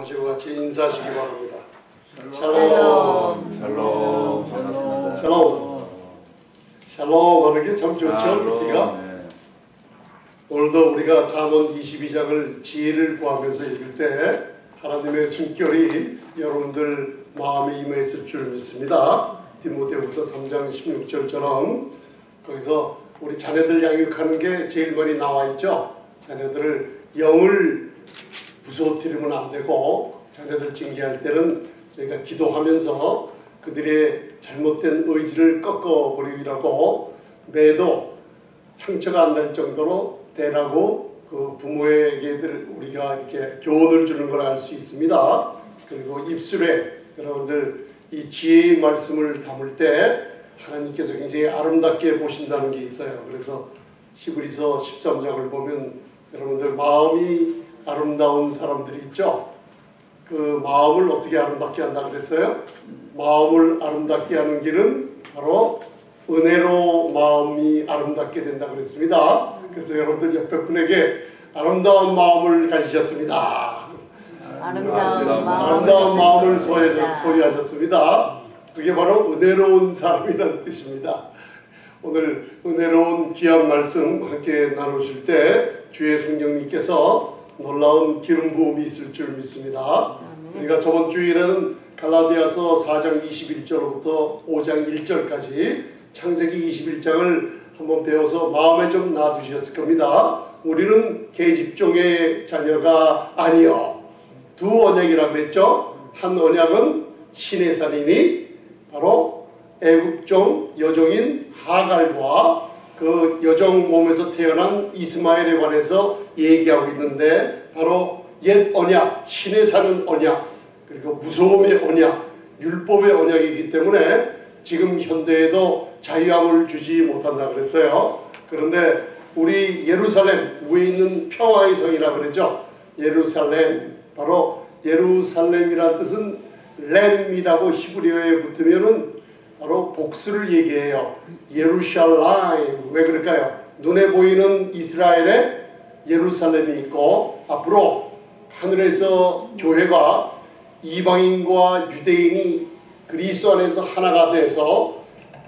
하시고 같이 인사하시기 바랍니다. 샬롬. 샬롬. 반갑습니다. 샬롬. 샬롬 하는 게 참 좋죠. 듣기가. 네. 오늘도 우리가 잠언 22장을 지혜를 구하면서 읽을 때 하나님의 숨결이 여러분들 마음에 임했을 줄 믿습니다. 디모데후서 3장 16절처럼 거기서 우리 자녀들 양육하는 게 제일 많이 나와 있죠. 자녀들을 영을 부서뜨리면 안 되고 자녀들 징계할 때는 저희가 기도하면서 그들의 잘못된 의지를 꺾어버리라고 매도 상처가 안 날 정도로 대라고 그 부모에게 우리가 이렇게 교훈을 주는 걸 알 수 있습니다. 그리고 입술에 여러분들 이 지혜의 말씀을 담을 때 하나님께서 굉장히 아름답게 보신다는 게 있어요. 그래서 히브리서 13장을 보면 여러분들 마음이 아름다운 사람들이 있죠. 그 마음을 어떻게 아름답게 한다 그랬어요? 마음을 아름답게 하는 길은 바로 은혜로 마음이 아름답게 된다 그랬습니다. 그래서 여러분들 옆에 분에게 아름다운 마음을 가지셨습니다. 아름다운 마음을 소유하셨습니다. 그게 바로 은혜로운 사람이라는 뜻입니다. 오늘 은혜로운 귀한 말씀 함께 나누실 때 주의 성령님께서 놀라운 기름 부음이 있을 줄 믿습니다. 우리가 저번 주일에는 갈라디아서 4장 21절부터 5장 1절까지 창세기 21장을 한번 배워서 마음에 좀 놔두셨을 겁니다. 우리는 계집종의 자녀가 아니요. 두 언약이라고 그랬죠. 한 언약은 시내산이니 바로 애굽종 여종인 하갈과 그 여종 몸에서 태어난 이스마엘에 관해서 얘기하고 있는데 바로 옛 언약, 신에 사는 언약, 그리고 무서움의 언약, 율법의 언약이기 때문에 지금 현대에도 자유함을 주지 못한다 그랬어요. 그런데 우리 예루살렘 위에 있는 평화의 성이라고 그러죠. 예루살렘, 바로 예루살렘이라는 뜻은 램이라고 히브리어에 붙으면은 바로 복수를 얘기해요. 예루샬라임. 왜 그럴까요? 눈에 보이는 이스라엘에 예루살렘이 있고 앞으로 하늘에서 교회가 이방인과 유대인이 그리스도 안에서 하나가 돼서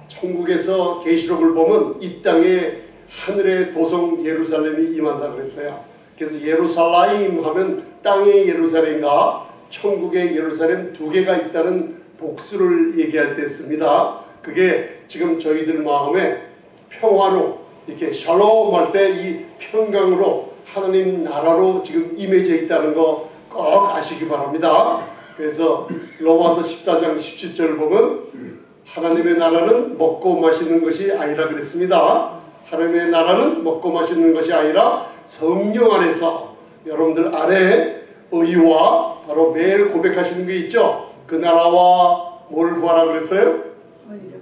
천국에서 계시록을 보면 이 땅에 하늘의 도성 예루살렘이 임한다 그랬어요. 그래서 예루살라임 하면 땅의 예루살렘과 천국의 예루살렘 두 개가 있다는 복수를 얘기할 때 씁니다. 그게 지금 저희들 마음에 평화로 이렇게 샬롬 할 때 이 평강으로 하나님 나라로 지금 임해져 있다는 거 꼭 아시기 바랍니다. 그래서 로마서 14장 17절을 보면 하나님의 나라는 먹고 마시는 것이 아니라 그랬습니다. 하나님의 나라는 먹고 마시는 것이 아니라 성령 안에서 여러분들 안에 의와 바로 매일 고백하시는 게 있죠. 그 나라와 뭘 구하라 그랬어요?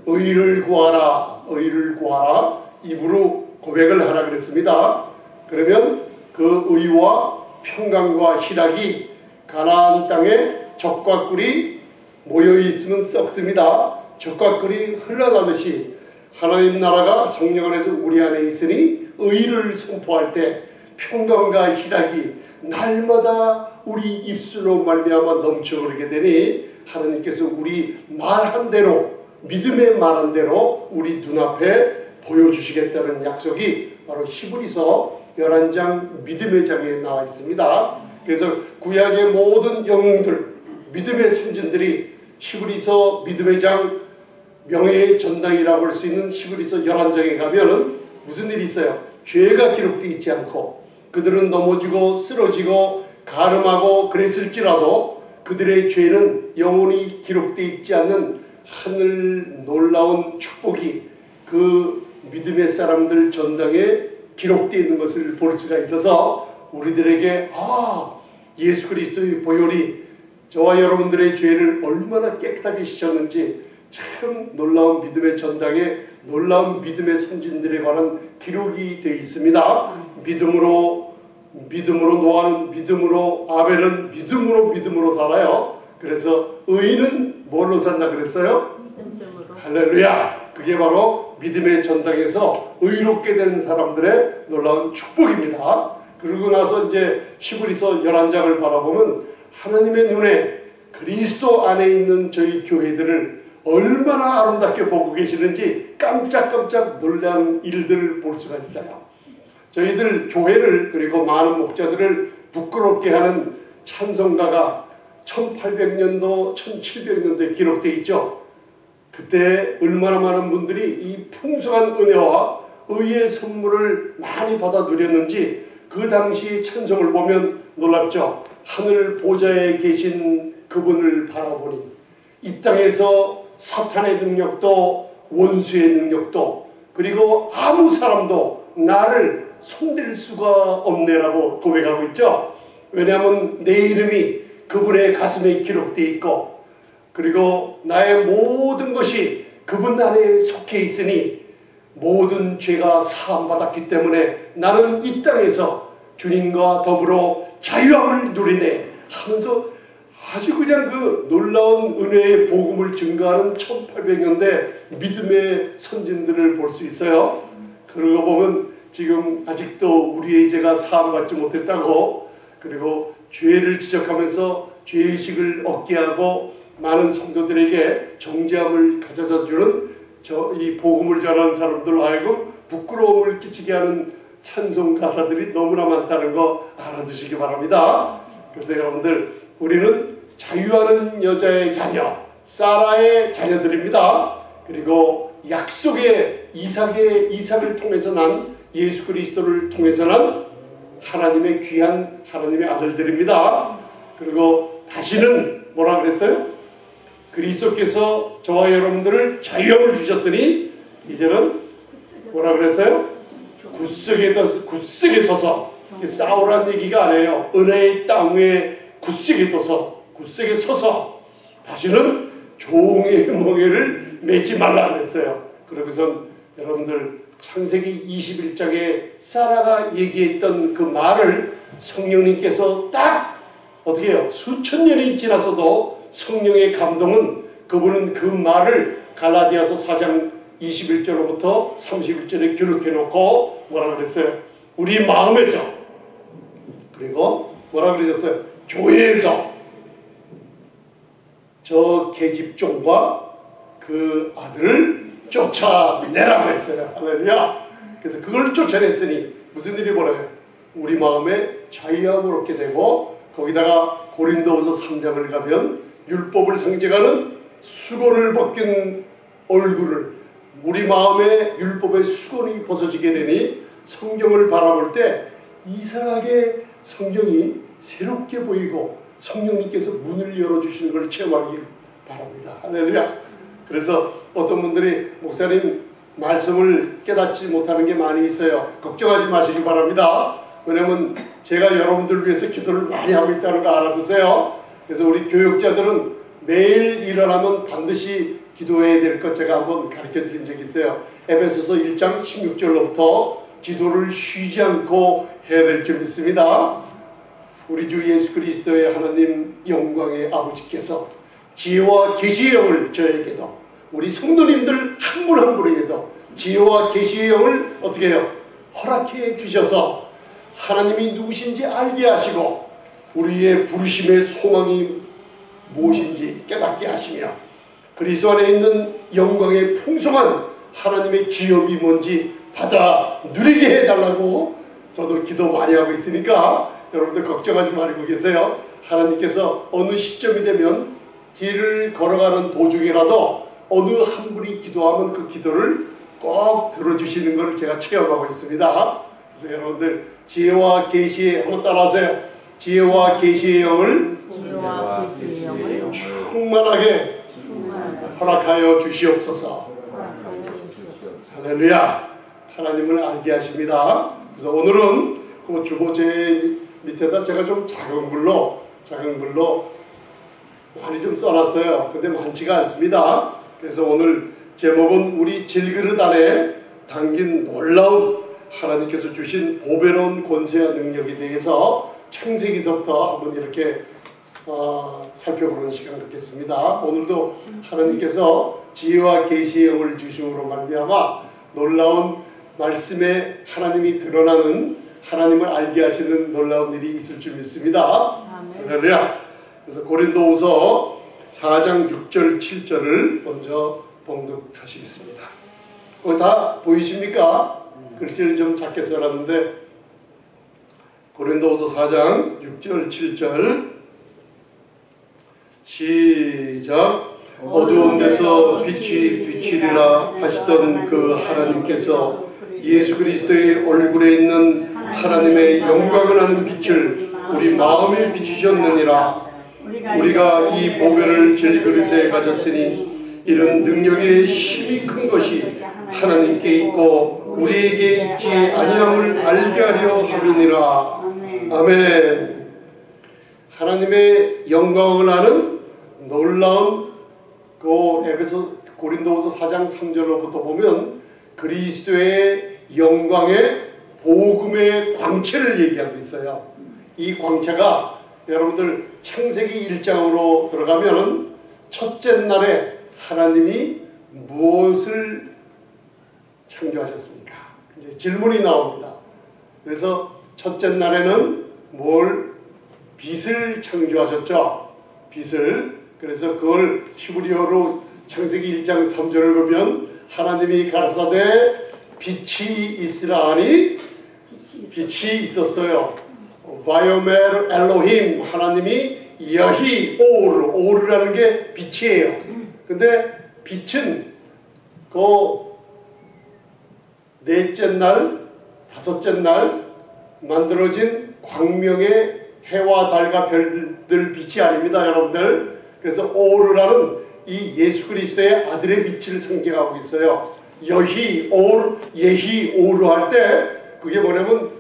의를 구하라. 의를 구하라. 입으로 고백을 하라 그랬습니다. 그러면 그 의와 평강과 희락이 가나안 땅에 젖과 꿀이 모여있으면 썩습니다. 젖과 꿀이 흘러가듯이 하나님 나라가 성령 안에서 우리 안에 있으니 의를 선포할 때 평강과 희락이 날마다 우리 입술로 말미암아 넘쳐흐르게 되니 하나님께서 우리 말한 대로 믿음의 말한 대로 우리 눈앞에 보여주시겠다는 약속이 바로 히브리서 11장 믿음의 장에 나와 있습니다. 그래서 구약의 모든 영웅들 믿음의 선진들이 히브리서 믿음의 장 명예의 전당이라고 할 수 있는 히브리서 11장에 가면은 무슨 일이 있어요? 죄가 기록되어 있지 않고 그들은 넘어지고 쓰러지고 가늠하고 그랬을지라도 그들의 죄는 영원히 기록되어 있지 않는 하늘 놀라운 축복이 그 믿음의 사람들 전당에 기록되어 있는 것을 볼 수가 있어서 우리들에게 예수 그리스도의 보혈이 저와 여러분들의 죄를 얼마나 깨끗하게 씻었는지 참 놀라운 믿음의 전당에 놀라운 믿음의 선진들에 관한 기록이 되어 있습니다. 믿음으로 노아는 믿음으로 아벨은 믿음으로 살아요. 그래서 의인은 뭘로 산다 그랬어요? 믿음으로. 할렐루야. 그게 바로 믿음의 전당에서 의롭게 된 사람들의 놀라운 축복입니다. 그러고 나서 이제 히브리서 11장을 바라보면 하나님의 눈에 그리스도 안에 있는 저희 교회들을 얼마나 아름답게 보고 계시는지 깜짝깜짝 놀란 일들을 볼 수가 있어요. 저희들 교회를 그리고 많은 목자들을 부끄럽게 하는 찬송가가 1800년도, 1700년도에 기록되어 있죠. 그때 얼마나 많은 분들이 이 풍성한 은혜와 의의 선물을 많이 받아 누렸는지 그 당시 찬송을 보면 놀랍죠. 하늘 보좌에 계신 그분을 바라보니 이 땅에서 사탄의 능력도 원수의 능력도 그리고 아무 사람도 나를 손댈 수가 없네라고 고백하고 있죠. 왜냐하면 내 이름이 그분의 가슴에 기록되어 있고 그리고 나의 모든 것이 그분 안에 속해 있으니 모든 죄가 사함받았기 때문에 나는 이 땅에서 주님과 더불어 자유함을 누리네 하면서 아주 그냥 그 놀라운 은혜의 복음을 증거하는 1800년대 믿음의 선진들을 볼 수 있어요. 그러고 보면 지금 아직도 우리의 죄가 사함받지 못했다고 그리고 죄를 지적하면서 죄의식을 얻게 하고 많은 성도들에게 정죄함을 가져다주는 이 복음을 전하는 사람들 하여금 부끄러움을 끼치게 하는 찬송 가사들이 너무나 많다는 거 알아두시기 바랍니다. 그래서 여러분들 우리는 자유하는 여자의 자녀 사라의 자녀들입니다. 그리고 약속의 이삭을 통해서 난 예수 그리스도를 통해서 난 하나님의 귀한 하나님의 아들들입니다. 그리고 다시는 뭐라 그랬어요? 그리스도께서 저와 여러분들을 자유함을 주셨으니 이제는 뭐라 그랬어요? 굳세게 서서 싸우라는 얘기가 아니에요. 은혜의 땅 위에 굳세게 서서 다시는 종의 멍에를 매지 말라 그랬어요. 그러고선 여러분들 창세기 21장에 사라가 얘기했던 그 말을 성령님께서 딱 어떻게 해요? 수천 년이 지나서도 성령의 감동은 그분은 그 말을 갈라디아서 4장 21절로부터 31절에 기록해 놓고 뭐라 그랬어요? 우리 마음에서 그리고 뭐라 그러셨어요? 교회에서 저 계집종과 그 아들을 쫓아내라 그랬어요. 할렐루야. 그래서 그걸 쫓아냈으니 무슨 일이 벌어요? 우리 마음에 자유함을 얻게 되고 거기다가 고린도후서 3장을 가면 율법을 상징하는 수건을 벗긴 얼굴을 우리 마음에 율법의 수건이 벗어지게 되니 성경을 바라볼 때 이상하게 성경이 새롭게 보이고 성령님께서 문을 열어주시는 걸 체험하기 바랍니다. 할렐루야. 그래서 어떤 분들이 목사님 말씀을 깨닫지 못하는 게 많이 있어요. 걱정하지 마시기 바랍니다. 왜냐면 제가 여러분들 위해서 기도를 많이 하고 있다는 거 알아두세요. 그래서 우리 교육자들은 매일 일어나면 반드시 기도해야 될 것 제가 한번 가르쳐 드린 적이 있어요. 에베소서 1장 16절로부터 기도를 쉬지 않고 해야 될 줄 믿습니다. 우리 주 예수 그리스도의 하나님 영광의 아버지께서 지혜와 계시의 영을 저에게도 우리 성도님들 한 분 한 분에게도 지혜와 계시의 영을 어떻게 해요? 허락해 주셔서 하나님이 누구신지 알게 하시고 우리의 부르심의 소망이 무엇인지 깨닫게 하시며 그리스도 안에 있는 영광의 풍성한 하나님의 기업이 뭔지 받아 누리게 해달라고 저도 기도 많이 하고 있으니까 여러분들 걱정하지 말고 계세요. 하나님께서 어느 시점이 되면 길을 걸어가는 도중이라도 어느 한 분이 기도하면 그 기도를 꼭 들어주시는 것을 제가 체험하고 있습니다. 그래서 여러분들 지혜와 계시의 한번 따라하세요. 지혜와 계시의 영을 충만하게 허락하여 주시옵소서. 할렐루야. 하나님을 알게 하십니다. 그래서 오늘은 그 주보제 밑에다 제가 좀 작은 글로 많이 좀 써놨어요. 근데 많지가 않습니다. 그래서 오늘 제목은 우리 질그릇 안에 담긴 놀라운 하나님께서 주신 보배로운 권세와 능력에 대해서 창세기서부터 한번 이렇게 살펴보는 시간 갖겠습니다. 오늘도 하나님께서 지혜와 계시의 영을 주심으로 말미암아 놀라운 말씀에 하나님이 드러나는 하나님을 알게 하시는 놀라운 일이 있을 줄 믿습니다. 할렐루야. 그래서 고린도후서 4장 6절 7절을 먼저 봉독하시겠습니다. 거기 다 보이십니까? 글씨를 좀 작게 써놨는데 고린도후서 4장 6절 7절 시작. 어두운 데서 빛이 비치리라 하시던 그 하나님께서 예수 그리스도의 얼굴에 있는 하나님의 영광을 아는 빛을 우리 마음에 비추셨느니라. 우리가 이 보배를 질그릇에 가졌으니 이런 능력의 힘이 큰 것이 하나님께 있고 우리에게 있지 아니함을 알게 하려 함이니라. 아멘. 하나님의 영광을 아는 놀라운 그 에베소 고린도후서 4장 3절로부터 보면 그리스도의 영광의 복음의 광채를 얘기하고 있어요. 이 광채가 여러분들 창세기 1장으로 들어가면 첫째 날에 하나님이 무엇을 창조하셨습니까? 이제 질문이 나옵니다. 그래서 첫째 날에는 빛을 창조하셨죠. 빛을. 그래서 그걸 히브리어로 창세기 1장 3절을 보면 하나님이 가라사대 빛이 있으라 하니 빛이 있었어요. 바이오멜 엘로힘 하나님이 야히 오르라는 게 빛이에요. 근데 빛은 그 넷째 날, 다섯째 날 만들어진 광명의 해와 달과 별들 빛이 아닙니다, 여러분들. 그래서 오르라는 이 예수 그리스도의 아들의 빛을 상징하고 있어요. 여히 오르, 예히 오르 할 때 그게 뭐냐면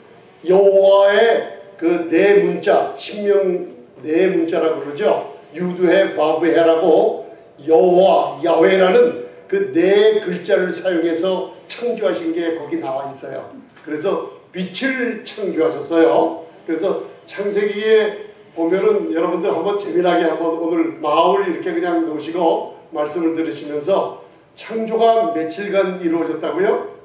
여호와의 그 네 문자, 신명 네 문자라고 그러죠. 유두해, 과부해라고 여호와, 야훼라는 그 네 글자를 사용해서 창조하신 게 거기 나와 있어요. 그래서 빛을 창조하셨어요. 그래서 창세기에 보면은 여러분들 한번 재미나게 한번 오늘 마음을 이렇게 그냥 놓으시고 말씀을 들으시면서 창조가 며칠간 이루어졌다고요?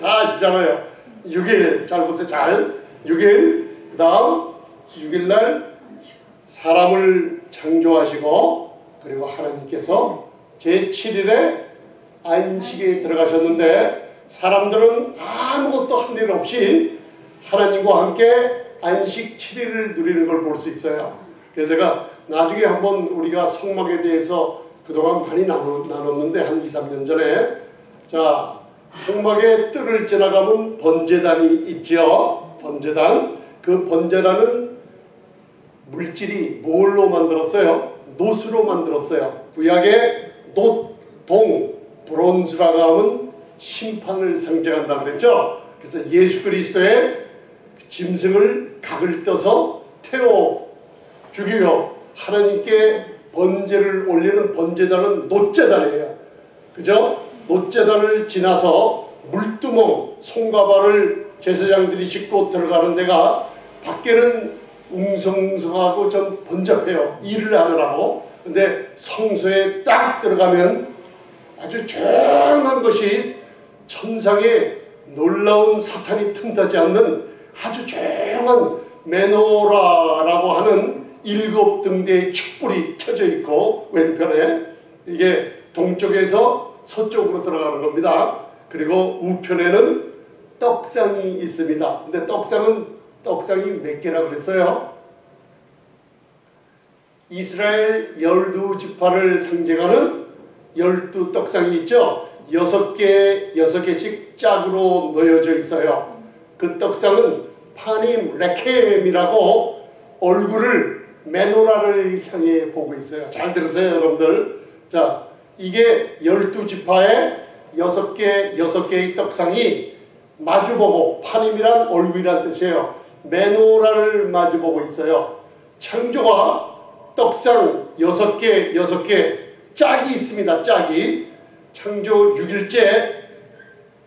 다 아시잖아요. 6일, 잘 보세요. 잘. 6일, 그 다음 6일날 사람을 창조하시고 그리고 하나님께서 제7일에 안식에 들어가셨는데 사람들은 아무것도 한 일 없이 하나님과 함께 안식 7일을 누리는 걸 볼 수 있어요. 그래서 제가 나중에 한번 우리가 성막에 대해서 그동안 많이 나눴는데 한 2, 3년 전에 자 성막의 뜰을 지나가면 번제단이 있죠. 번제단. 그 번제단은 물질이 뭘로 만들었어요? 놋으로 만들었어요. 구약의 놋, 동, 브론즈라고 하면 심판을 상징한다 그랬죠. 그래서 예수 그리스도의 짐승을 각을 떠서 태워 죽이고 하나님께 번제를 올리는 번제단은 놋제단이에요. 그죠? 놋제단을 지나서 물두멍, 손과 발을 제사장들이 짚고 들어가는 데가 밖에는 웅성웅성하고 좀 번잡해요. 일을 하느라고. 근데 성소에 딱 들어가면 아주 조용한 것이 천상에 놀라운 사탄이 틈타지 않는 아주 조용한 메노라라고 하는 7등대의 촛불이 켜져 있고 왼편에 이게 동쪽에서 서쪽으로 들어가는 겁니다. 그리고 우편에는 떡상이 있습니다. 근데 떡상이 몇 개라고 그랬어요? 이스라엘 12지파를 상징하는 12떡상이 있죠. 6개씩 짝으로 놓여져 있어요. 그 떡상은 파님 레케임이라고 얼굴을 메노라를 향해 보고 있어요. 잘 들으세요, 여러분들. 자, 이게 12지파의 6개의 떡상이 마주보고, 파님이란 얼굴이란 뜻이에요. 메노라를 마주보고 있어요. 창조가 떡상 6개 짝이 있습니다. 짝이. 창조 6일째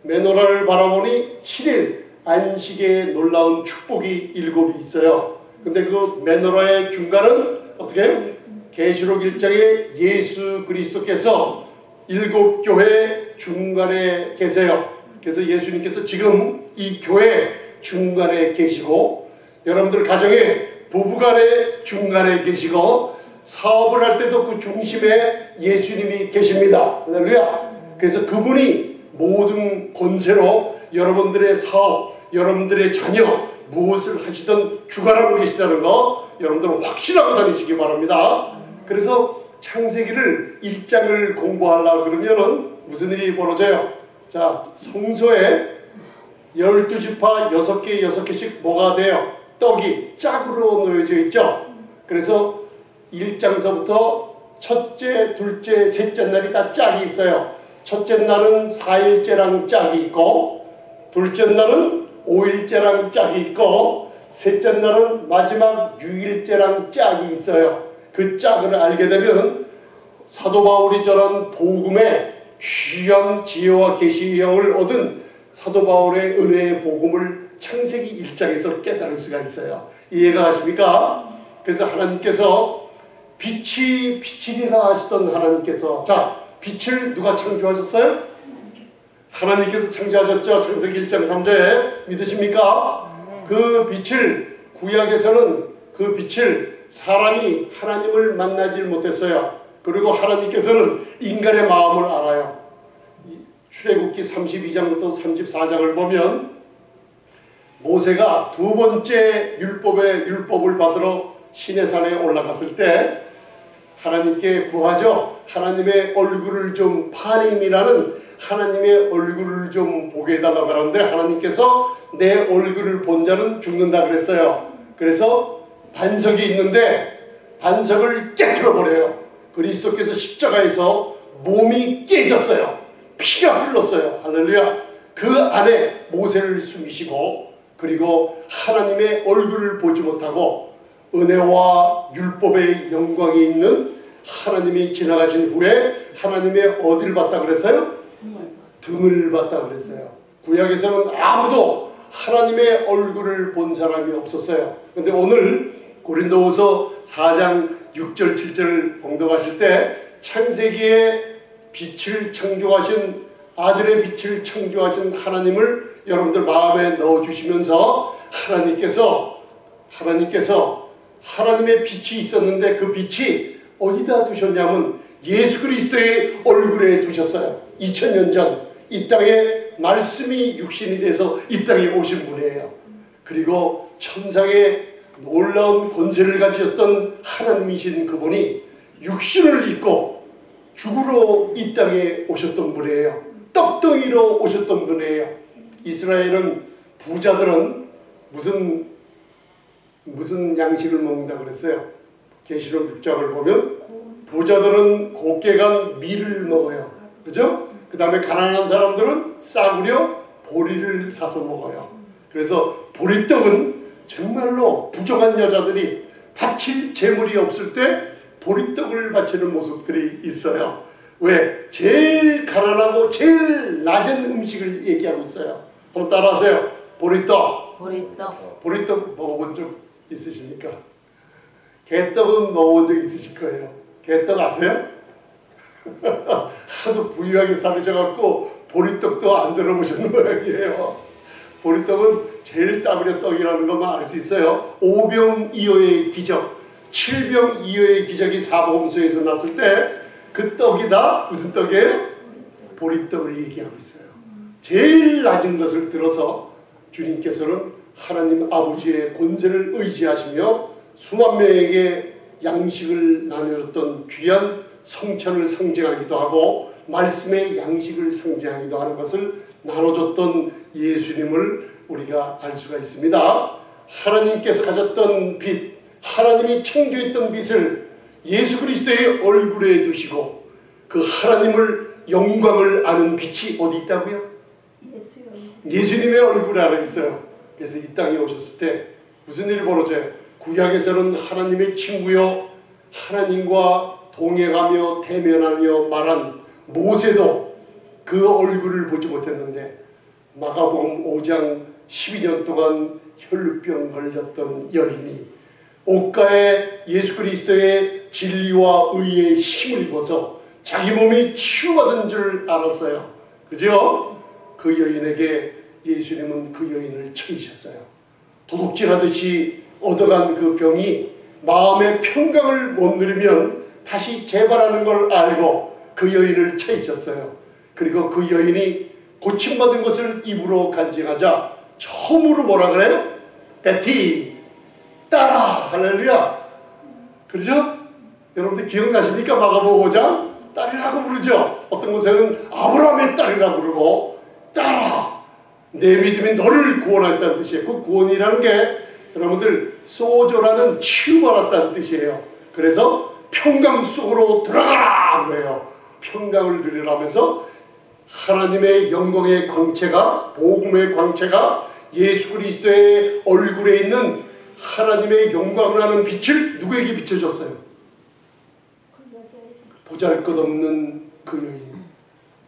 메노라를 바라보니 7일 안식의 놀라운 축복이 7이 있어요. 근데 그 메노라의 중간은 어떻게 해요? 계시록 1장에 예수 그리스도께서 7교회 중간에 계세요. 그래서 예수님께서 지금 이 교회 중간에 계시고 여러분들 가정에 부부간의 중간에 계시고 사업을 할 때도 그 중심에 예수님이 계십니다. 할렐루야. 그래서 그분이 모든 권세로 여러분들의 사업, 여러분들의 자녀 무엇을 하시든 주관하고 계시다는 거 여러분들은 확신하고 다니시기 바랍니다. 그래서 창세기를 1장을 공부하려고 그러면은 무슨 일이 벌어져요? 자, 성소에 12지파 6개 6개씩 뭐가 돼요? 떡이 짝으로 놓여져 있죠. 그래서 1장서부터 첫째, 둘째, 셋째 날이 다 짝이 있어요. 첫째 날은 4일째랑 짝이 있고, 둘째 날은 5일째랑 짝이 있고, 셋째 날은 마지막 6일째랑 짝이 있어요. 그 짝을 알게 되면 사도 바울이 전한 복음의 귀한 지혜와 계시의 영을 얻은 사도 바울의 은혜의 복음을 창세기 1장에서 깨달을 수가 있어요. 이해가 가십니까? 그래서 하나님께서 빛이 빛이리라 하시던 하나님께서, 자, 빛을 누가 창조하셨어요? 하나님께서 창조하셨죠. 창세기 1장 3절에 믿으십니까? 그 빛을, 구약에서는 그 빛을 사람이 하나님을 만나질 못했어요. 그리고 하나님께서는 인간의 마음을 알아요. 출애굽기 32장부터 34장을 보면 모세가 두 번째 율법을 받으러 시내산에 올라갔을 때 하나님께 구하죠. 하나님의 얼굴을 좀, 파님이라는 하나님의 얼굴을 좀 보게 해달라고 하는데 하나님께서 내 얼굴을 본 자는 죽는다 그랬어요. 그래서 반석이 있는데 반석을 깨트려 버려요. 그리스도께서 십자가에서 몸이 깨졌어요. 피가 흘렀어요. 할렐루야. 그 안에 모세를 숨기시고, 그리고 하나님의 얼굴을 보지 못하고 은혜와 율법의 영광이 있는 하나님이 지나가신 후에 하나님의 어디를 봤다 그랬어요? 등을 봤다 그랬어요. 구약에서는 아무도 하나님의 얼굴을 본 사람이 없었어요. 그런데 오늘 고린도후서 4장 6절 7절을 봉독하실 때 창세기에 빛을 창조하신, 아들의 빛을 창조하신 하나님을 여러분들 마음에 넣어주시면서 하나님께서 하나님의 빛이 있었는데 그 빛이 어디다 두셨냐면 예수 그리스도의 얼굴에 두셨어요. 2000년 전 이 땅에 말씀이 육신이 돼서 이 땅에 오신 분이에요. 그리고 천상의 놀라운 권세를 가지셨던 하나님이신 그분이 육신을 입고 죽으러 이 땅에 오셨던 분이에요. 떡덩이로 오셨던 분이에요. 이스라엘은 부자들은 무슨 양식을 먹는다 그랬어요? 계시록 6장을 보면 부자들은 곱게 간 밀을 먹어요. 그죠? 그 다음에 가난한 사람들은 싸구려 보리를 사서 먹어요. 그래서 보리떡은 정말로 부족한 여자들이 바칠 재물이 없을 때 보리떡을 바치는 모습들이 있어요. 왜? 제일 가난하고 제일 낮은 음식을 얘기하고 있어요. 한번 따라하세요. 보리떡. 보리떡 먹어본 적 있으십니까? 개떡은 먹어본 적 있으실 거예요. 개떡 아세요? 하도 부유하게 살으셔갖고 보리떡도 안 들어보셨는 모양이에요. 보리떡은 제일 싸구려 떡이라는 것만 알 수 있어요. 5병2호의 기적, 7병2호의 기적이 사복음서에서 났을 때 그 떡이 다 무슨 떡이에요? 보리떡을 얘기하고 있어요. 제일 낮은 것을 들어서 주님께서는 하나님 아버지의 권세를 의지하시며 수만 명에게 양식을 나눠줬던 귀한 성찬을 상징하기도 하고 말씀의 양식을 상징하기도 하는 것을 나눠줬던 예수님을 우리가 알 수가 있습니다. 하나님께서 가졌던 빛, 하나님이 창조했던 빛을 예수 그리스도의 얼굴에 두시고 그 하나님을 영광을 아는 빛이 어디 있다고요? 예수님의 얼굴 안에 있어요. 그래서 이 땅에 오셨을 때 무슨 일이 벌어져요? 구약에서는 하나님의 친구요 하나님과 동행하며 대면하며 말한 모세도 그 얼굴을 보지 못했는데 마가복음 5장 12년 동안 혈루병 걸렸던 여인이 옷가에 예수 그리스도의 진리와 의의 힘을 입어서 자기 몸이 치유받은 줄 알았어요. 그죠? 그 여인에게 예수님은 그 여인을 쳐이셨어요. 도둑질하듯이 얻어간 그 병이 마음의 평강을 못 누리면 다시 재발하는 걸 알고 그 여인을 찾으셨어요. 그리고 그 여인이 고침받은 것을 입으로 간증하자 처음으로 뭐라 그래요? 베티 따라 할렐루야. 그렇죠? 여러분들 기억나십니까? 마가복음 5장 딸이라고 부르죠. 어떤 곳에는 아브라함의 딸이라고 부르고 따라 내 믿음이 너를 구원했다는 뜻이에요. 그 구원이라는 게 여러분들 소조라는 치유받았다는 뜻이에요. 그래서 평강 속으로 들어가라 거예요. 평강을 누리라면서 하나님의 영광의 광채가 복음의 광채가 예수 그리스도의 얼굴에 있는 하나님의 영광을 하는 빛을 누구에게 비춰줬어요? 보잘것없는 그 여인.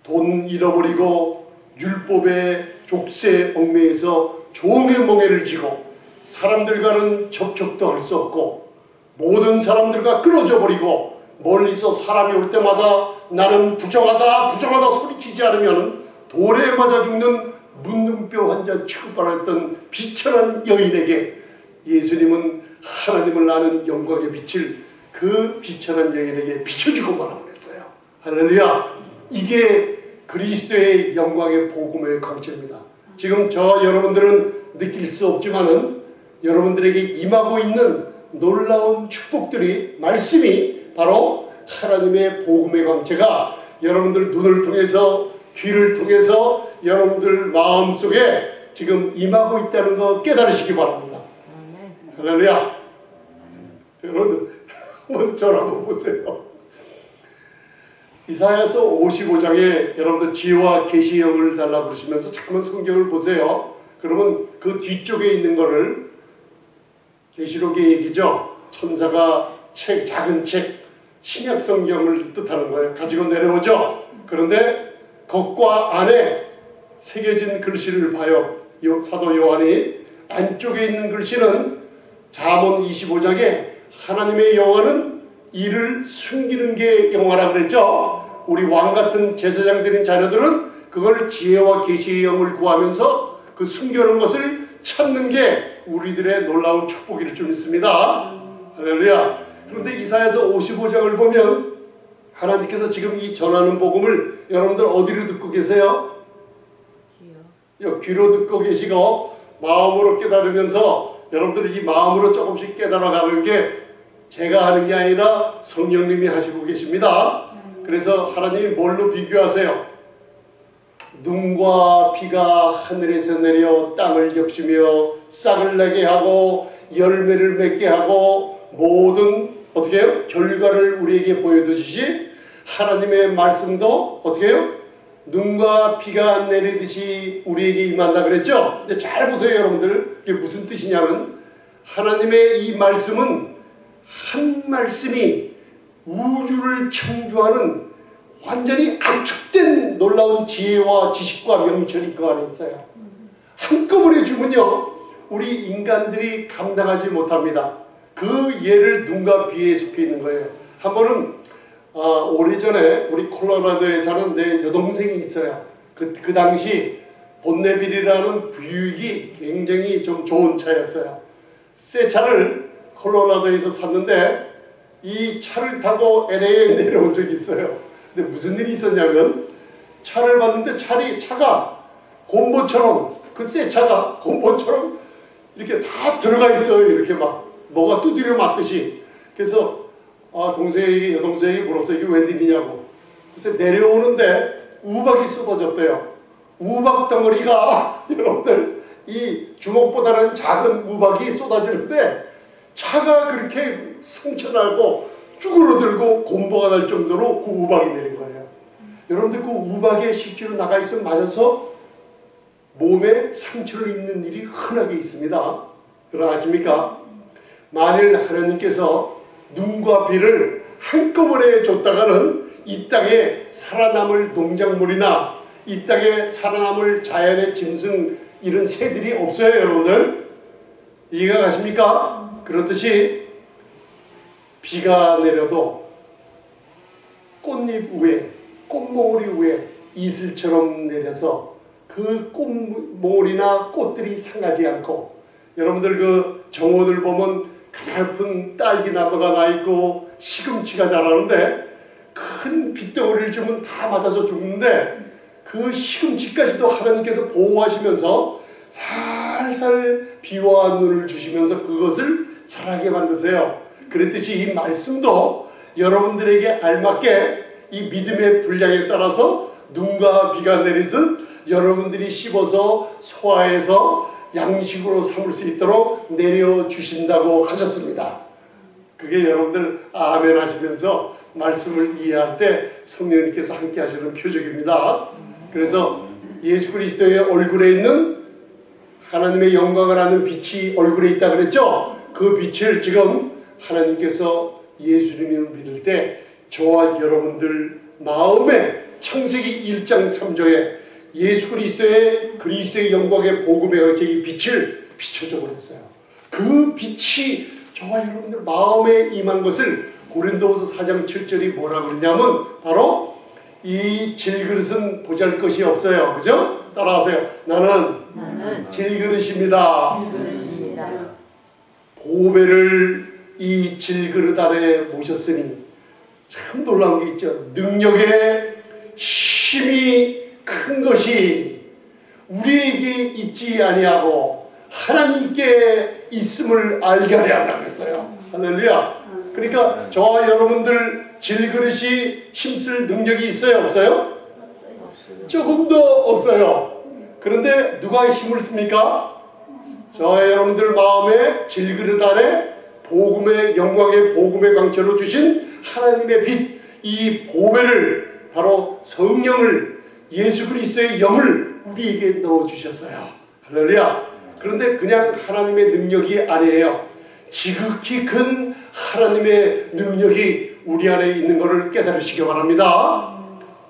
돈 잃어버리고 율법의 족쇄 얽매에서 종의 멍에를 지고 사람들과는 접촉도 할 수 없고 모든 사람들과 끊어져 버리고 멀리서 사람이 올 때마다 나는 부정하다 부정하다 소리치지 않으면 돌에 맞아 죽는 문둥병 환자 취급받았던 비천한 여인에게 예수님은 하나님을 아는 영광의 빛을 그 비천한 여인에게 비춰주고 말아버렸어요. 할렐루야. 이게 그리스도의 영광의 복음의 광채입니다. 지금 저 여러분들은 느낄 수 없지만은 여러분들에게 임하고 있는 놀라운 축복들이 말씀이 바로 하나님의 복음의 광채가 여러분들 눈을 통해서 귀를 통해서 여러분들 마음속에 지금 임하고 있다는 거 깨달으시기 바랍니다. 할렐루야. 여러분들 한번 저를 한번 보세요. 이사야서 55장에 여러분들 지혜와 계시의 영을 달라 부르시면서 잠깐만 성경을 보세요. 그러면 그 뒤쪽에 있는 거를 계시록의 얘기죠. 천사가 책, 작은 책, 신약 성경을 뜻하는 거예요. 가지고 내려오죠. 그런데 겉과 안에 새겨진 글씨를 봐요. 사도 요한이 안쪽에 있는 글씨는 잠언 25장에 하나님의 영화는 이를 숨기는 게 영화라 그랬죠. 우리 왕같은 제사장들인 자녀들은 그걸 지혜와 계시의 영을 구하면서 그 숨겨놓은 것을 찾는 게 우리들의 놀라운 축복일 줄 믿습니다. 할렐루야. 그런데 이사야서 55장을 보면 하나님께서 지금 이 전하는 복음을 여러분들 어디로 듣고 계세요? 귀로 듣고 계시고 마음으로 깨달으면서 여러분들 이 마음으로 조금씩 깨달아가는 게 제가 하는 게 아니라 성령님이 하시고 계십니다. 그래서 하나님이 뭘로 비교하세요? 눈과 비가 하늘에서 내려 땅을 적시며 싹을 내게 하고 열매를 맺게 하고 모든 어떻게 해요? 결과를 우리에게 보여주시지 하나님의 말씀도 어떻게 해요? 눈과 비가 내리듯이 우리에게 임한다 그랬죠? 근데 잘 보세요 여러분들. 이게 무슨 뜻이냐면 하나님의 이 말씀은 한 말씀이 우주를 창조하는 완전히 압축된 놀라운 지혜와 지식과 명철이 그 안에 있어요. 한꺼번에 주면요 우리 인간들이 감당하지 못합니다. 그 예를 눈과 비에 속해 있는 거예요. 한 번은 오래전에 우리 콜로라도에 사는 내 여동생이 있어요. 그 당시 본네빌이라는 부유익이 굉장히 좀 좋은 차였어요. 새 차를 콜로라도에서 샀는데 이 차를 타고 LA에 내려온 적이 있어요. 근데 무슨 일이 있었냐면 차를 봤는데 차가 곰보처럼 그 새 차가 곰보처럼 이렇게 다 들어가 있어요. 이렇게 막 뭐가 두드려 맞듯이. 그래서 여동생이 물었어요. 이게 웬일이냐고. 그래서 내려오는데 우박이 쏟아졌대요. 우박 덩어리가 여러분들 이 주먹보다는 작은 우박이 쏟아지는데 차가 그렇게 상처나고 쭈그러들고 곰보가 날 정도로 그 우박이 내린 거예요. 여러분들 그 우박에 실제로 나가 있으면 맞아서 몸에 상처를 입는 일이 흔하게 있습니다. 여러분 아십니까? 만일 하나님께서 눈과 비를 한꺼번에 줬다가는 이 땅에 살아남을 농작물이나 이 땅에 살아남을 자연의 짐승 이런 새들이 없어요. 여러분들 이해가 가십니까? 그렇듯이 비가 내려도 꽃잎 위에 꽃몽우리 위에 이슬처럼 내려서 그 꽃몽우리나 꽃들이 상하지 않고 여러분들 그 정원을 보면 가냘픈 딸기나무가 나 있고 시금치가 자라는데 큰 빗덩어리를 주면 다 맞아서 죽는데 그 시금치까지도 하나님께서 보호하시면서 살살 비와 눈을 주시면서 그것을 자라게 만드세요. 그랬듯이 이 말씀도 여러분들에게 알맞게 이 믿음의 분량에 따라서 눈과 비가 내리듯 여러분들이 씹어서 소화해서 양식으로 삼을 수 있도록 내려주신다고 하셨습니다. 그게 여러분들 아멘 하시면서 말씀을 이해할 때 성령님께서 함께 하시는 표적입니다. 그래서 예수 그리스도의 얼굴에 있는 하나님의 영광을 아는 빛이 얼굴에 있다 그랬죠? 그 빛을 지금 하나님께서 예수님을 믿을 때 저와 여러분들 마음에 창세기 1장 3절에 예수 그리스도의 영광의 복음의 같이 이 빛을 비춰줘 버렸어요. 그 빛이 저와 여러분들 마음에 임한 것을 고린도후서 4장 7절이 뭐라고 그러냐면 바로 이 질그릇은 보잘것이 없어요. 그죠? 따라하세요. 나는 질그릇입니다. 보배를 이 질그릇 아래 모셨으니 참 놀라운 게 있죠. 능력의 힘이 큰 것이 우리에게 있지 아니하고 하나님께 있음을 알게 하려 한다고 했어요. 할렐루야. 그러니까 저와 여러분들 질그릇이 힘쓸 능력이 있어요? 없어요? 조금도 없어요. 그런데 누가 힘을 씁니까? 저와 여러분들 마음에 질그릇 안에 복음의 영광의 복음의 광채로 주신 하나님의 빛, 이 보배를 바로 성령을 예수 그리스도의 영을 우리에게 넣어주셨어요. 할렐루야. 그런데 그냥 하나님의 능력이 아니에요. 지극히 큰 하나님의 능력이 우리 안에 있는 것을 깨달으시기 바랍니다.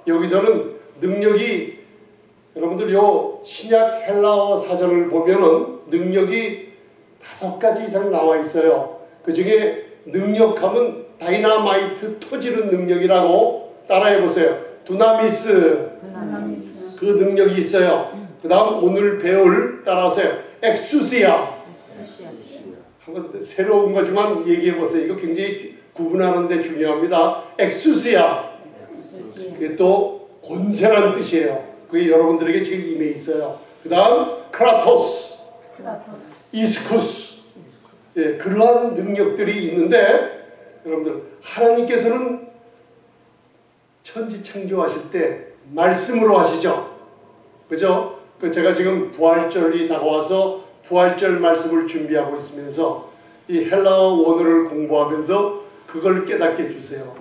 여기서는 능력이 여러분들 요 신약 헬라어 사전을 보면은 능력이 5가지 이상 나와 있어요. 그 중에 능력하면 다이나마이트 터지는 능력이라고 따라해 보세요. 두나미스. 그 능력이 있어요. 그 다음 오늘 배울 따라하세요. 엑수시아. 한번 새로운 거지만 얘기해 보세요. 이거 굉장히 구분하는데 중요합니다. 엑수시아. 이게 또 권세라는 뜻이에요. 그게 여러분들에게 지금 임해 있어요. 그 다음 크라토스, 이스쿠스. 예, 그러한 능력들이 있는데 여러분들 하나님께서는 천지 창조하실 때 말씀으로 하시죠. 그죠? 제가 지금 부활절이 다가와서 부활절 말씀을 준비하고 있으면서 이 헬라어 원어를 공부하면서 그걸 깨닫게 해주세요.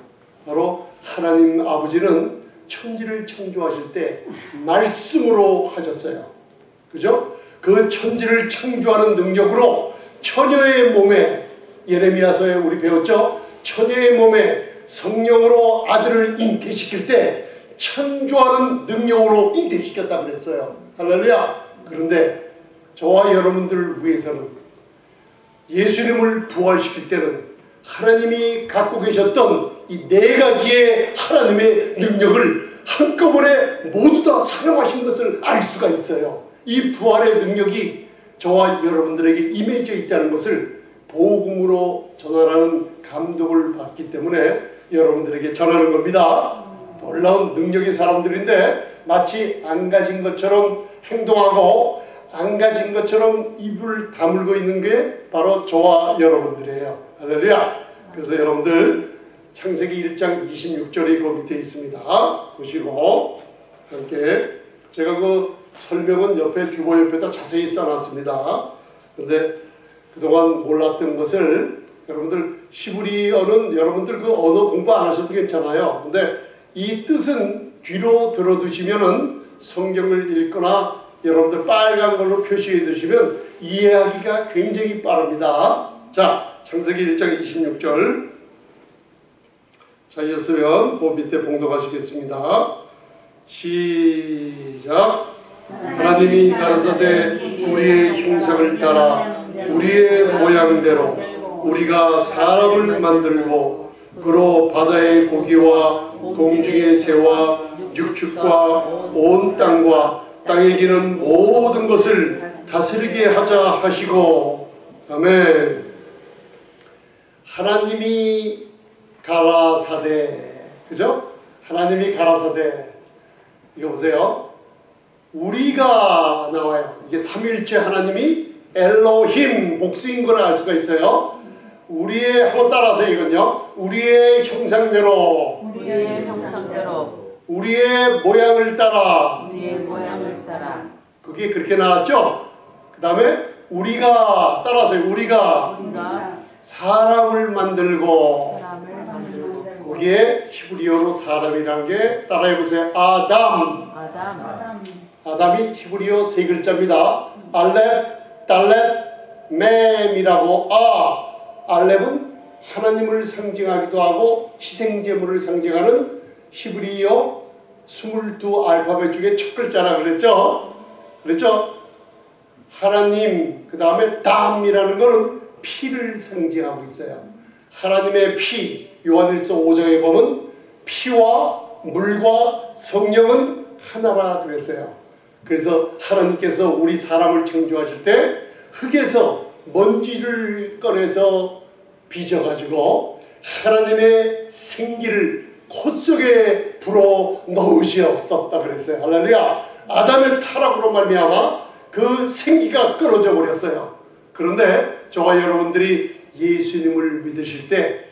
바로 하나님 아버지는 천지를 창조하실 때 말씀으로 하셨어요. 그죠? 그 천지를 창조하는 능력으로 처녀의 몸에, 예레미야서에 우리 배웠죠? 처녀의 몸에 성령으로 아들을 잉태시킬 때 창조하는 능력으로 잉태시켰다 그랬어요. 할렐루야. 그런데 저와 여러분들을 위해서는 예수님을 부활시킬 때는 하나님이 갖고 계셨던 이 4가지의 하나님의 능력을 한꺼번에 모두 다 사용하신 것을 알 수가 있어요. 이 부활의 능력이 저와 여러분들에게 임해져 있다는 것을 복음으로 전하라는 감동을 받기 때문에 여러분들에게 전하는 겁니다. 놀라운 능력의 사람들인데 마치 안 가진 것처럼 행동하고 안 가진 것처럼 입을 다물고 있는 게 바로 저와 여러분들이에요. 할렐루야. 그래서 여러분들 창세기 1장 26절이 그 밑에 있습니다. 보시고 함께 제가 그 설명은 옆에 주보 옆에다 자세히 써놨습니다. 그런데 그동안 몰랐던 것을 여러분들 히브리어는 여러분들 그 언어 공부 안 하셔도 괜찮아요. 근데 이 뜻은 귀로 들어두시면은 성경을 읽거나 여러분들 빨간 걸로 표시해 두시면 이해하기가 굉장히 빠릅니다. 자, 창세기 1장 26절 찾으셨으면 그 밑에 봉독하시겠습니다. 시작. 하나님이 가라사대 우리의 형상을 따라 우리의 모양대로 우리가 사람을 만들고 그로 바다의 고기와 공중의 새와 육축과 온 땅과 땅에 기는 모든 것을 다스리게 하자 하시고 아멘. 하나님이 가라사대, 그죠? 하나님이 가라사대. 이거 보세요. 우리가 나와요. 이게 삼위일체 하나님이 엘로힘 복수인 걸 알 수가 있어요. 우리의, 한번 따라하세요. 이건요. 우리의 형상대로, 우리의 형상대로, 우리의 모양을 따라. 우리의 모양을 따라. 그게 그렇게 나왔죠? 그 다음에 우리가, 따라하세요. 우리가 사람을 만들고. 사람을 만들고. 거기에 히브리어로 사람이라는 게 따라해보세요. 아담. 아담이 히브리어 세 글자입니다. 알렙, 달렛, mem이라고. 알렙은 하나님을 상징하기도 하고 희생제물을 상징하는 히브리어 22 알파벳 중에 첫 글자라 그랬죠? 그랬죠? 하나님, 그 다음에 담이라는 것은 피를 상징하고 있어요. 하나님의 피, 요한일서 5장에 보면 피와 물과 성령은 하나라 그랬어요. 그래서 하나님께서 우리 사람을 창조하실 때 흙에서 먼지를 꺼내서 빚어가지고 하나님의 생기를 코 속에 불어 넣으셨었다 그랬어요. 할렐루야. 아담의 타락으로 말미암아 그 생기가 끊어져 버렸어요. 그런데 저와 여러분들이 예수님을 믿으실 때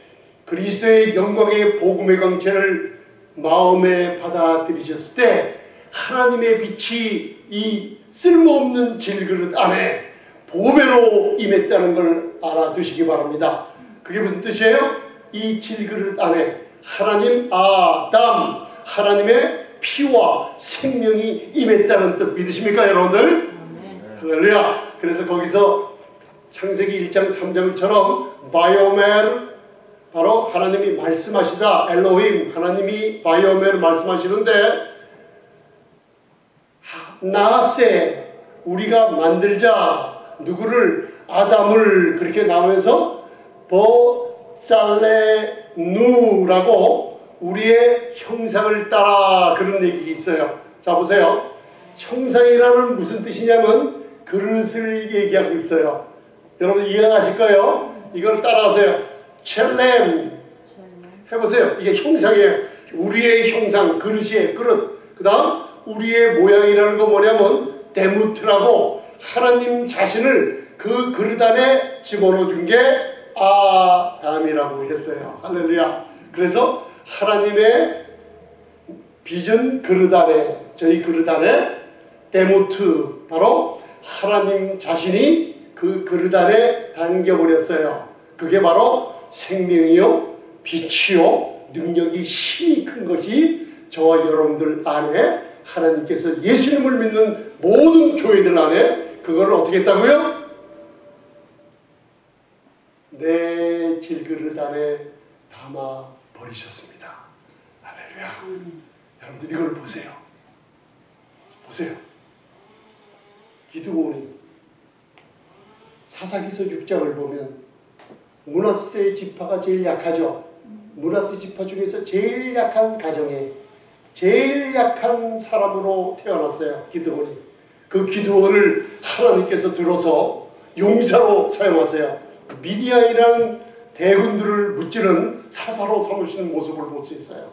그리스도의 영광의 복음의 광채를 마음에 받아들이셨을 때 하나님의 빛이 이 쓸모없는 질그릇 안에 보배로 임했다는 걸 알아두시기 바랍니다. 그게 무슨 뜻이에요? 이 질그릇 안에 하나님 아담, 하나님의 피와 생명이 임했다는 뜻 믿으십니까 여러분들? 할렐루야. 그래서 거기서 창세기 1장 3장처럼 바이오멜, 바로 하나님이 말씀하시다, 엘로힘, 하나님이 바이오멜 말씀하시는데 나세, 우리가 만들자, 누구를? 아담을. 그렇게 나오면서 버잘레누라고 우리의 형상을 따라, 그런 얘기 있어요. 자 보세요. 형상이라는 무슨 뜻이냐면 그릇을 얘기하고 있어요. 여러분 이해하실 거예요? 이걸 따라하세요. 첼렘 해보세요. 이게 형상이에요. 우리의 형상, 그릇이에요. 그릇. 그 다음 우리의 모양이라는 거 뭐냐면 데무트라고 하나님 자신을 그 그릇 안에 집어넣어 준 게 아담이라고 했어요. 할렐루야. 그래서 하나님의 빚은 그릇 안에, 저희 그릇 안에 데무트, 바로 하나님 자신이 그 그릇 안에 담겨버렸어요. 그게 바로 생명이요, 빛이요, 능력이 힘이 큰 것이 저와 여러분들 안에, 하나님께서 예수님을 믿는 모든 교회들 안에 그걸 어떻게 했다고요? 내 질그릇 안에 담아 버리셨습니다. 할렐루야. 여러분들 이걸 보세요. 보세요. 기드온이 사사기서 6장을 보면 므낫세 지파가 제일 약하죠. 므낫세 지파 중에서 제일 약한 가정에 제일 약한 사람으로 태어났어요. 기드온이. 그 기드온을 하나님께서 들어서 용사로 사용하세요. 미디안이라는 대군들을 무찌른 사사로 삼으시는 모습을 볼 수 있어요.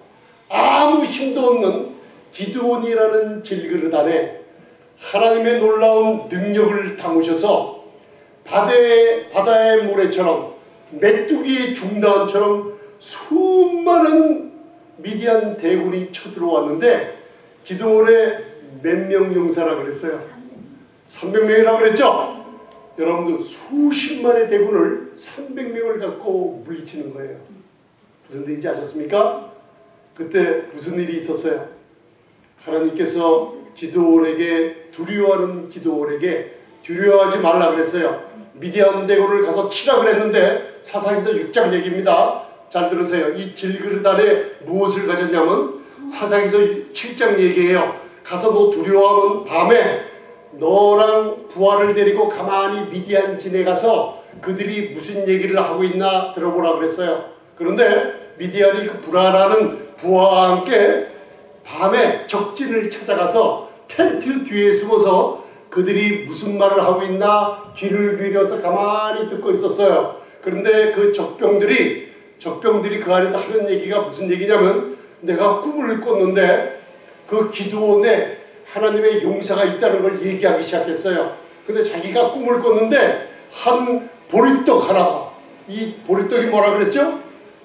아무 힘도 없는 기드온이라는 질그릇 안에 하나님의 놀라운 능력을 담으셔서 바다의 모래처럼 메뚜기의 중단처럼 수많은 미디안 대군이 쳐들어왔는데 기드온의 몇 명 용사라 그랬어요? 300명이라고 그랬죠? 여러분들 수십만의 대군을 300명을 갖고 물리치는 거예요. 무슨 일인지 아셨습니까? 그때 무슨 일이 있었어요? 하나님께서 기드온에게, 두려워하는 기드온에게 두려워하지 말라 그랬어요. 미디안 대군을 가서 치라 그랬는데 사사기서 6장 얘기입니다. 잘 들으세요. 이 질그릇 안에 무엇을 가졌냐면 사사기서 7장 얘기예요. 가서 너 두려워하면 밤에 너랑 부하를 데리고 가만히 미디안 진에 가서 그들이 무슨 얘기를 하고 있나 들어보라 그랬어요. 그런데 미디안이 그 불안하는 부하와 함께 밤에 적진을 찾아가서 텐트 뒤에 숨어서 그들이 무슨 말을 하고 있나 귀를 기울여서 가만히 듣고 있었어요. 그런데 그 적병들이 그 안에서 하는 얘기가 무슨 얘기냐면, 내가 꿈을 꿨는데 그 기드온에 하나님의 용사가 있다는 걸 얘기하기 시작했어요. 근데 자기가 꿈을 꿨는데 한 보리떡 하나가, 이 보리떡이 뭐라 그랬죠?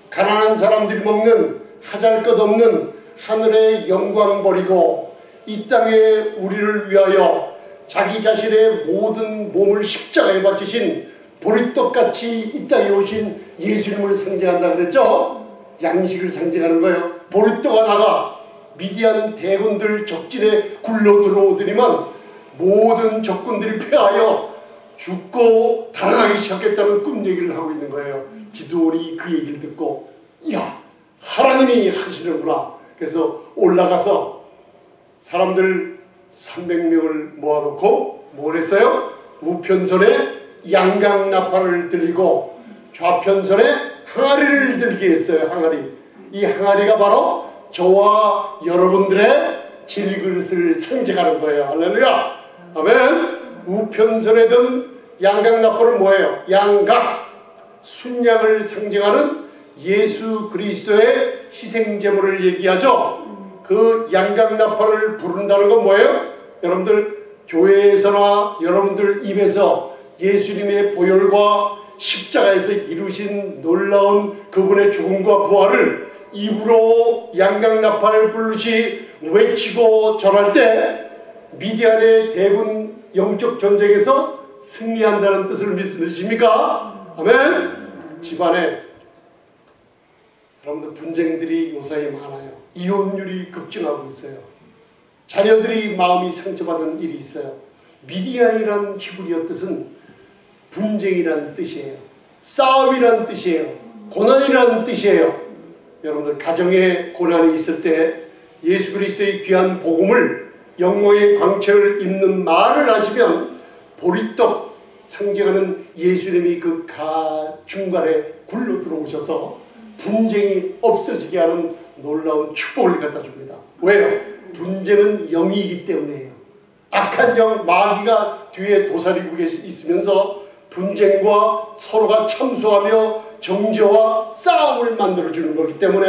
가난한 사람들이 먹는 하잘것없는 하늘의 영광 버리고 이 땅에 우리를 위하여 자기 자신의 모든 몸을 십자가에 바치신 보리떡같이 이 땅에 오신 예수님을 상징한다 그랬죠? 양식을 상징하는 거예요. 보리떡 하나가 미디안 대군들 적진에 굴러 들어오더니만 모든 적군들이 패하여 죽고 달아나기 시작했다는 꿈 얘기를 하고 있는 거예요. 기드온이 그 얘기를 듣고, 이야, 하나님이 하시는구나. 그래서 올라가서 사람들 300명을 모아놓고 뭘 했어요? 우편선에 양강나팔을 들리고 좌편선에 항아리를 들게 했어요. 항아리. 이 항아리가 바로 저와 여러분들의 질그릇을 상징하는 거예요. 할렐루야. 아멘. 우편선에 든 양강나팔은 뭐예요? 양각, 순양을 상징하는 예수 그리스도의 희생제물을 얘기하죠. 그 양강나팔을 부른다는 건 뭐예요? 여러분들 교회에서나 여러분들 입에서 예수님의 보혈과 십자가에서 이루신 놀라운 그분의 죽음과 부활을 입으로 양강나팔을 부르시 외치고 전할 때 미디안의 대군 영적 전쟁에서 승리한다는 뜻을 믿으십니까? 아멘. 집안에 여러분들 분쟁들이 요사이 많아요. 이혼율이 급증하고 있어요. 자녀들이 마음이 상처받는 일이 있어요. 미디안이란 히브리어 뜻은 분쟁이란 뜻이에요. 싸움이란 뜻이에요. 고난이란 뜻이에요. 여러분들 가정에 고난이 있을 때 예수 그리스도의 귀한 복음을, 영광의 광채를 입는 말을 하시면 보리떡 상징하는 예수님이 그 중간에 굴러 들어오셔서 분쟁이 없어지게 하는 놀라운 축복을 갖다 줍니다. 왜요? 분쟁은 영이기 때문에요. 악한 영, 마귀가 뒤에 도사리고 있으면서 분쟁과 서로가 참소하며 정죄와 싸움을 만들어주는 거기 때문에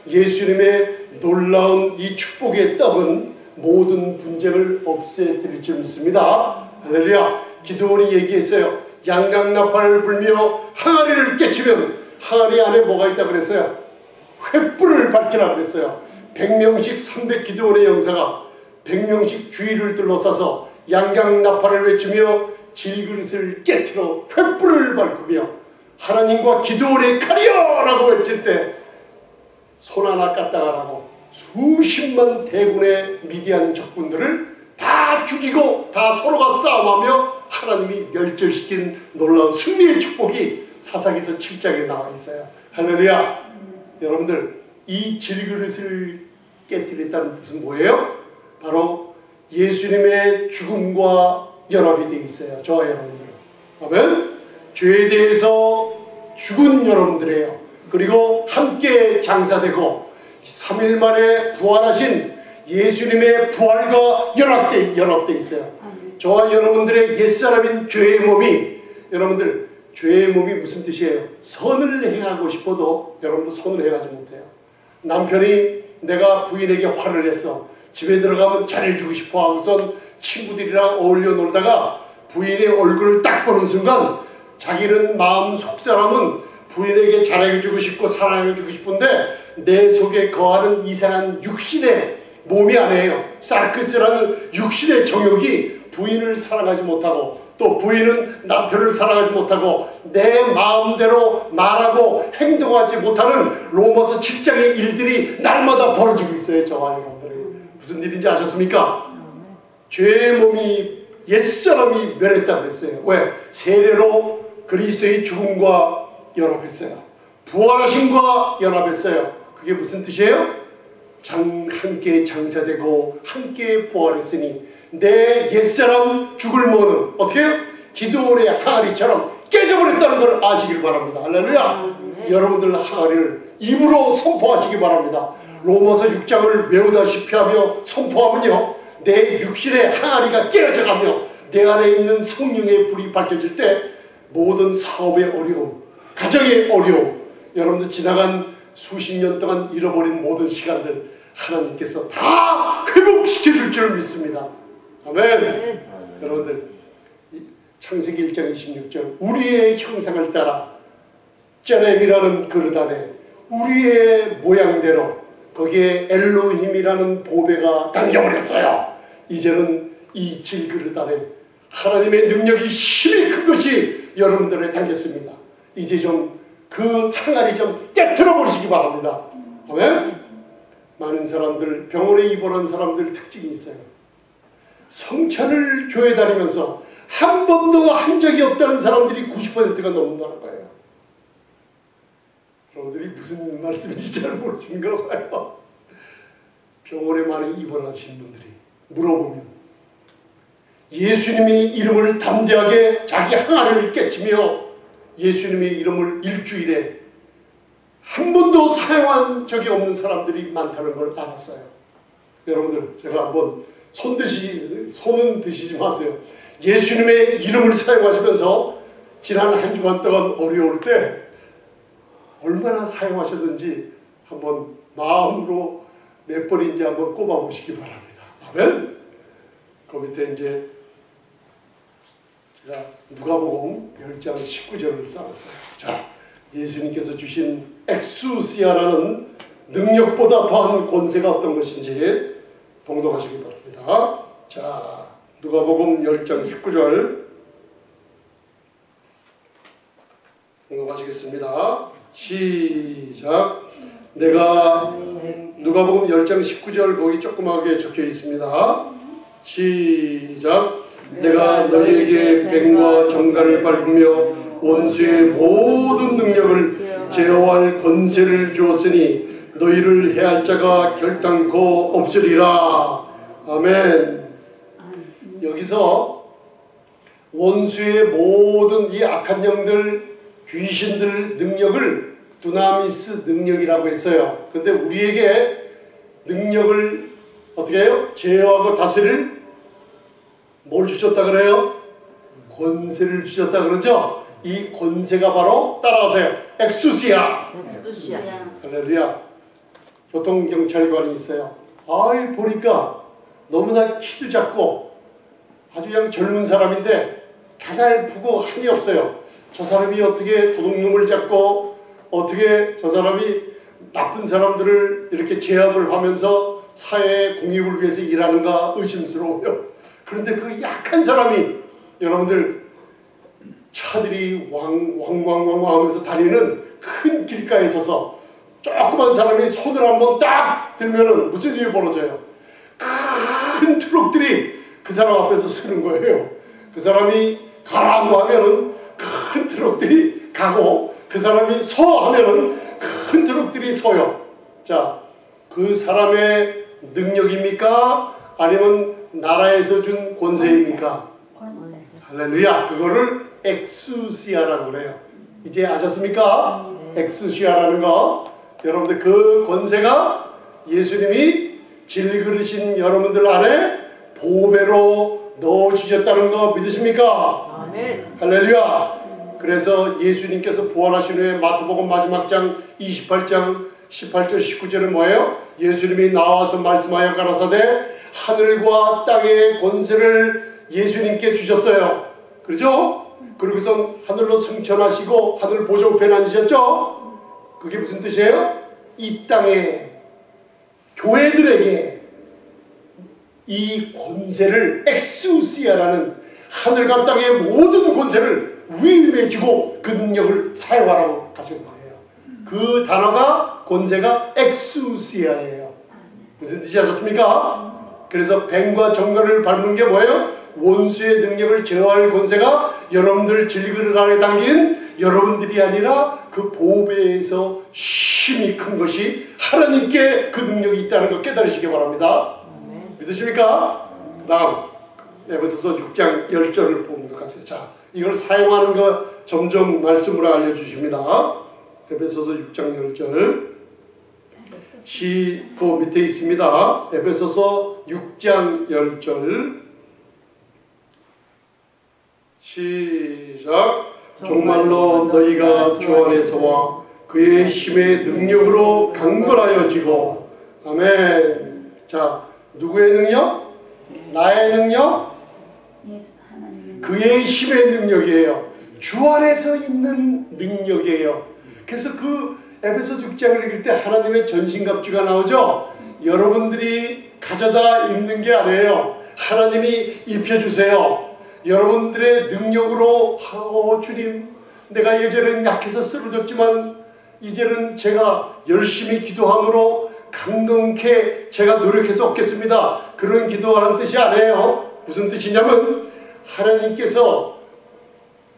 예수님의 놀라운 이 축복의 떡은 모든 분쟁을 없애드릴 줄 믿습니다. 할렐루야. 기드온이 얘기했어요. 양강나팔을 불며 항아리를 깨치면 항아리 안에 뭐가 있다고 그랬어요? 횃불을 밝히라고 그랬어요. 100명씩 300 기드온의 영사가 100명씩 주위를 둘러싸서 양강나팔을 외치며 질그릇을 깨트려 횃불을 밝히며 하나님과 기드온의 칼이여! 라고 외칠 때 손 하나 까딱하라고 수십만 대군의 미디안 적군들을 다 죽이고 다 서로가 싸움하며 하나님이 멸절시킨 놀라운 승리의 축복이 사사기서 7장에 나와 있어요. 할렐루야. 여러분들 이 질그릇을 깨뜨렸다는 뜻은 뭐예요? 바로 예수님의 죽음과 연합이 되어 있어요. 저와 여러분들. 아멘. 죄에 대해서 죽은 여러분들이에요. 그리고 함께 장사되고 3일 만에 부활하신 예수님의 부활과 연합되어 있어요. 저와 여러분들의 옛사람인 죄의 몸이, 여러분들 죄의 몸이 무슨 뜻이에요? 선을 행하고 싶어도 여러분들 선을 행하지 못해요. 남편이 내가 부인에게 화를 냈어. 집에 들어가면 잘해주고 싶어 하고선 친구들이랑 어울려 놀다가 부인의 얼굴을 딱 보는 순간 자기는 마음 속사람은 부인에게 잘해주고 싶고 사랑해주고 싶은데 내 속에 거하는 이상한 육신의 몸이 아니에요. 사르크스라는 육신의 정욕이 부인을 사랑하지 못하고 또 부인은 남편을 사랑하지 못하고 내 마음대로 말하고 행동하지 못하는 로마서 7장의 일들이 날마다 벌어지고 있어요. 저와 여러분들이. 무슨 일인지 아셨습니까? 죄의 몸이 옛사람이 멸했다고 했어요. 왜? 세례로 그리스도의 죽음과 연합했어요. 부활하심과 연합했어요. 그게 무슨 뜻이에요? 함께 장사되고 함께 부활했으니 내 옛사람 죽을 모는 어떻게 해요? 기드온의 항아리처럼 깨져버렸다는 걸 아시길 바랍니다. 할렐루야. 여러분들 항아리를 입으로 선포하시기 바랍니다. 로마서 6장을 외우다시피 하며 선포하면요 내 육신의 항아리가 깨어져가며 내 안에 있는 성령의 불이 밝혀질 때 모든 사업의 어려움, 가정의 어려움, 여러분들 지나간 수십 년 동안 잃어버린 모든 시간들 하나님께서 다 회복시켜 줄 줄 믿습니다. 아멘. 여러분들 창세기 1장 26절 우리의 형상을 따라 쩌렘이라는 그릇 안에 우리의 모양대로 거기에 엘로힘이라는 보배가 담겨버렸어요. 이제는 이 질그릇 안에 하나님의 능력이 힘이 큰 것이 여러분들에 담겼습니다. 이제 좀 그 항아리 좀 깨트려 버리시기 바랍니다. 아멘. 많은 사람들, 병원에 입원한 사람들 특징이 있어요. 성찬을 교회 다니면서 한 번도 한 적이 없다는 사람들이 90%가 넘는다는 거예요. 여러분들이 무슨 말씀인지 잘 모르시는 걸 봐요. 병원에 많이 입원하신 분들이 물어보면 예수님이 이름을 담대하게 자기 항아리를 깨치며 예수님의 이름을 일주일에 한 번도 사용한 적이 없는 사람들이 많다는 걸 알았어요. 여러분들 제가 한번 손은 드시지 마세요. 예수님의 이름을 사용하시면서 지난 한 주간 동안 어려울 때 얼마나 사용하셨는지 한번 마음으로 몇 번인지 한번 꼽아보시기 바랍니다. 아멘. 그 밑에 이제 제가 누가복음 10장 19절을 써놨어요. 자, 예수님께서 주신 엑수시아라는 능력보다 더한 권세가 어떤 것인지 봉독하시기 바랍니다. 자, 누가복음 10장 19절 봉독하시겠습니다. 시작. 내가 누가복음 10장 19절 거기 조그맣게 적혀 있습니다. 시작. 내가 너희에게 뱀과 정갈을 밟으며 원수의 모든 능력을 제어할 권세를 주었으니 너희를 해할 자가 결단코 없으리라. 아멘. 여기서 원수의 모든 이 악한 영들, 귀신들 능력을 두나미스 능력이라고 했어요. 그런데 우리에게 능력을 어떻게 해요? 제어하고 다스릴 뭘 주셨다 그래요? 권세를 주셨다 그러죠? 이 권세가 바로 따라하세요. 엑수시아. 할렐루야. 교통경찰관이 있어요. 아이 보니까 너무나 키도 작고 아주 그냥 젊은 사람인데 가냘프고 한이 없어요. 저 사람이 어떻게 도둑놈을 잡고 어떻게 저 사람이 나쁜 사람들을 이렇게 제압을 하면서 사회의 공익을 위해서 일하는가 의심스러워요. 그런데 그 약한 사람이 여러분들 차들이 왕왕왕왕 하면서 다니는 큰 길가에 서서 조그만 사람이 손을 한번 딱 들면은 무슨 일이 벌어져요? 큰 트럭들이 그 사람 앞에서 서는 거예요. 그 사람이 가라고 하면은 큰 트럭들이 가고 그 사람이 서 하면은 큰 트럭들이 서요. 자, 그 사람의 능력입니까? 아니면 나라에서 준 권세입니까? 할렐루야. 그거를 엑수시아라고 그래요. 이제 아셨습니까? 엑수시아라는 거. 여러분들 그 권세가 예수님이 질그릇인 여러분들 안에 보배로 넣어주셨다는 거 믿으십니까? 아멘. 할렐루야. 그래서 예수님께서 부활하신 후에 마태복음 마지막 장 28장 18절 19절은 뭐예요? 예수님이 나와서 말씀하여 가라사대 하늘과 땅의 권세를 예수님께 주셨어요. 그렇죠? 그리고선 하늘로 승천하시고 하늘 보좌 우편에 앉으셨죠? 그게 무슨 뜻이에요? 이 땅에 교회들에게 이 권세를 엑수시아라는 하늘과 땅의 모든 권세를 위임해 주고 그 능력을 사용하라고 가신 거예요. 그 단어가 권세가 엑수시아예요. 무슨 뜻이 하셨습니까? 그래서 뱀과 정갈을 밟는 게 뭐예요? 원수의 능력을 제어할 권세가 여러분들 질그릇 안에 담긴 여러분들이 아니라 그 보배에서 힘이 큰 것이 하나님께 그 능력이 있다는 거 깨달으시기 바랍니다. 믿으십니까? 그 다음 에베소서 6장 10절을 봉독하세요. 자, 이걸 사용하는 거 점점 말씀으로 알려주십니다. 에베소서 6장 10절 그 밑에 있습니다. 에베소서 6장 10절 시작. 정말로 너희가 주 안에서와 그의 힘의 능력으로 강건하여지고. 아멘. 자, 누구의 능력? 나의 능력? 그의 힘의 능력이에요. 주 안에서 있는 능력이에요. 그래서 그 에베소서 6장을 읽을 때 하나님의 전신갑주가 나오죠. 여러분들이 가져다 입는 게 아니에요. 하나님이 입혀주세요. 여러분들의 능력으로 주님, 내가 예전엔 약해서 쓰러졌지만 이제는 제가 열심히 기도함으로 강건케 제가 노력해서 얻겠습니다. 그런 기도하는 뜻이 아니에요. 무슨 뜻이냐면 하나님께서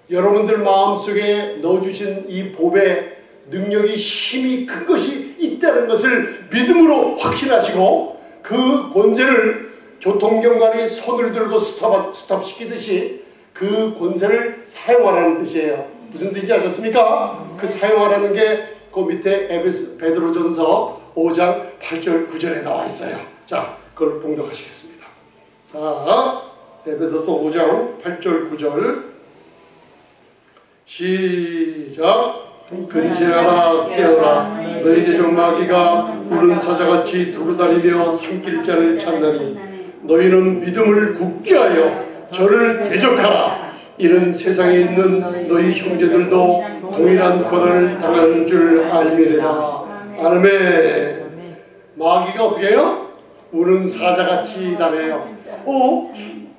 여러분들 마음속에 넣어주신 이 복의 능력이 힘이 큰 것이 있다는 것을 믿음으로 확신하시고 그 권세를 교통경관이 손을 들고 스탑시키듯이 그 권세를 사용하라는 뜻이에요. 무슨 뜻인지 아셨습니까? 그 사용하라는 게 그 밑에 베드로전서 5장 8절 9절에 나와 있어요. 자, 그걸 봉독하시겠습니다. 자, 에베소서 5장 8절 9절 시작. 근신하라 깨어라 너희 대적 마귀가 우는 사자같이 두루다니며 삼킬자를 찾나니 너희는 믿음을 굳게 하여 저를 대적하라. 이는 세상에 있는 너희 형제들도 동일한 고난을 당하는 줄 알미래라. 아멘. 마귀가 어떻게 해요? 우는 사자같이 다녀요.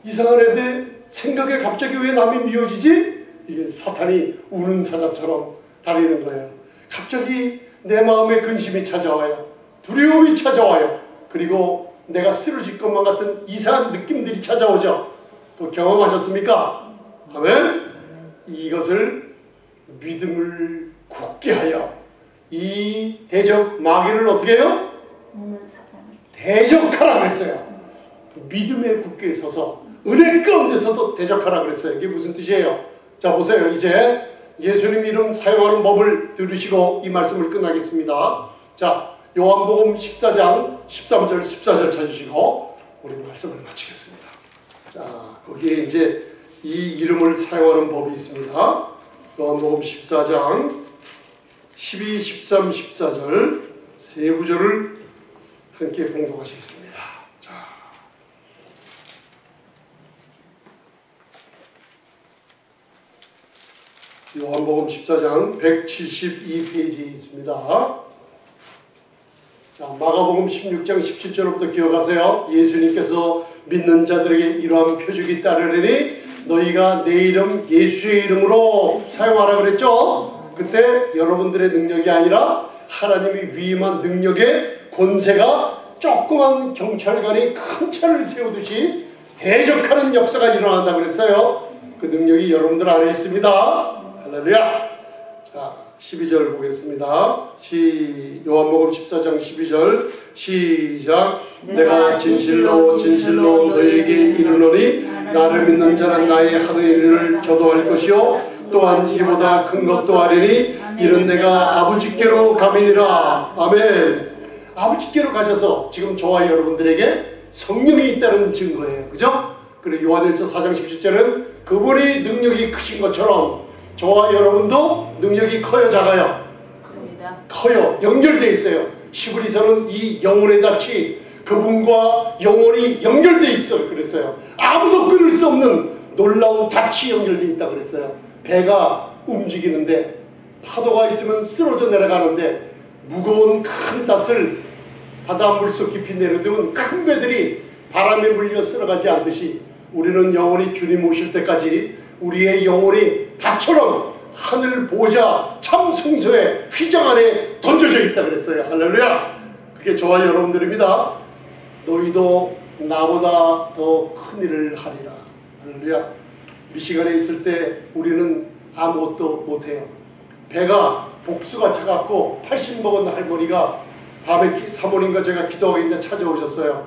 이상한 애들 생각에 갑자기 왜 남이 미워지지? 이게 사탄이 우는 사자처럼 다니는 거예요. 갑자기 내 마음에 근심이 찾아와요. 두려움이 찾아와요. 그리고 내가 쓰러질 것만 같은 이상한 느낌들이 찾아오죠. 또 경험하셨습니까? 아멘? 이것을 믿음을 굳게 하여 이 대적 마귀를 어떻게 해요? 대적하라 그랬어요. 믿음에 굳게 서서 은혜 가운데서도 대적하라 그랬어요. 이게 무슨 뜻이에요? 자, 보세요. 이제 예수님 이름 사용하는 법을 들으시고 이 말씀을 끝나겠습니다. 자, 요한복음 14장 13절 14절 찾으시고 우리 말씀을 마치겠습니다. 자, 거기에 이제 이 이름을 사용하는 법이 있습니다. 요한복음 14장 12, 13, 14절 세 구절을 함께 봉독하시겠습니다. 자, 요한복음 14장 172페이지에 있습니다. 자, 마가복음 16장 17절부터 기억하세요. 예수님께서 믿는 자들에게 이러한 표적이 따르리니 너희가 내 이름 예수의 이름으로 사용하라 그랬죠. 그때 여러분들의 능력이 아니라 하나님이 위임한 능력의 권세가 조그만 경찰관이 큰 차를 세우듯이 대적하는 역사가 일어난다 그랬어요. 그 능력이 여러분들 안에 있습니다. 할렐루야. 자, 12절 보겠습니다. 요한복음 14장 12절 시작. 내가 진실로 진실로 너희에게 이르노니 나를 믿는 자는 나의 하는 일을 저도 할 것이요 또한 이보다 큰 것도 하리니 이는 내가 아버지께로 가미니라. 아멘. 아버지께로 가셔서 지금 저와 여러분들에게 성령이 있다는 증거예요. 그죠? 그리고 요한일서 4장 17절은 그분의 능력이 크신 것처럼 저와 여러분도 능력이 커요, 작아요? 커요. 연결되어 있어요. 히브리서는 이 영혼의 닻이 그분과 영혼이 연결되어 있어요. 그랬어요. 아무도 끊을 수 없는 놀라운 닻이 연결되어 있다 그랬어요. 배가 움직이는데 파도가 있으면 쓰러져 내려가는데 무거운 큰 닻을 바다 물속 깊이 내려두면 큰 배들이 바람에 물려 쓸어가지 않듯이 우리는 영원히 주님 오실 때까지 우리의 영혼이 닷처럼 하늘 보좌 참 성소의 휘장 안에 던져져 있다 그랬어요. 할렐루야. 그게 저와 여러분들입니다. 너희도 나보다 더 큰 일을 하리라. 할렐루야. 미시간에 있을 때 우리는 아무것도 못해요. 배가 복수가 차갖고 80 먹은 할머니가 밤에 사모님과 제가 기도하고 있는데 찾아오셨어요.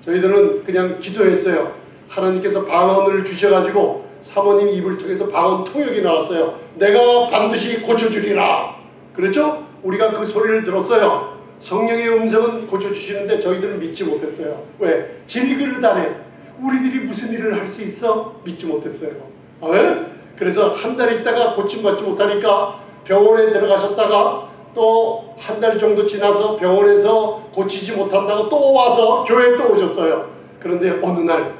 저희들은 그냥 기도했어요. 하나님께서 방언을 주셔가지고 사모님 입을 통해서 방언 통역이 나왔어요. 내가 반드시 고쳐주리라. 그랬죠? 우리가 그 소리를 들었어요. 성령의 음성은 고쳐주시는데 저희들은 믿지 못했어요. 왜? 질그릇 안에 우리들이 무슨 일을 할 수 있어? 믿지 못했어요. 아멘? 그래서 한 달 있다가 고침받지 못하니까 병원에 들어가셨다가 또 한 달 정도 지나서 병원에서 고치지 못한다고 또 와서 교회에 또 오셨어요. 그런데 어느 날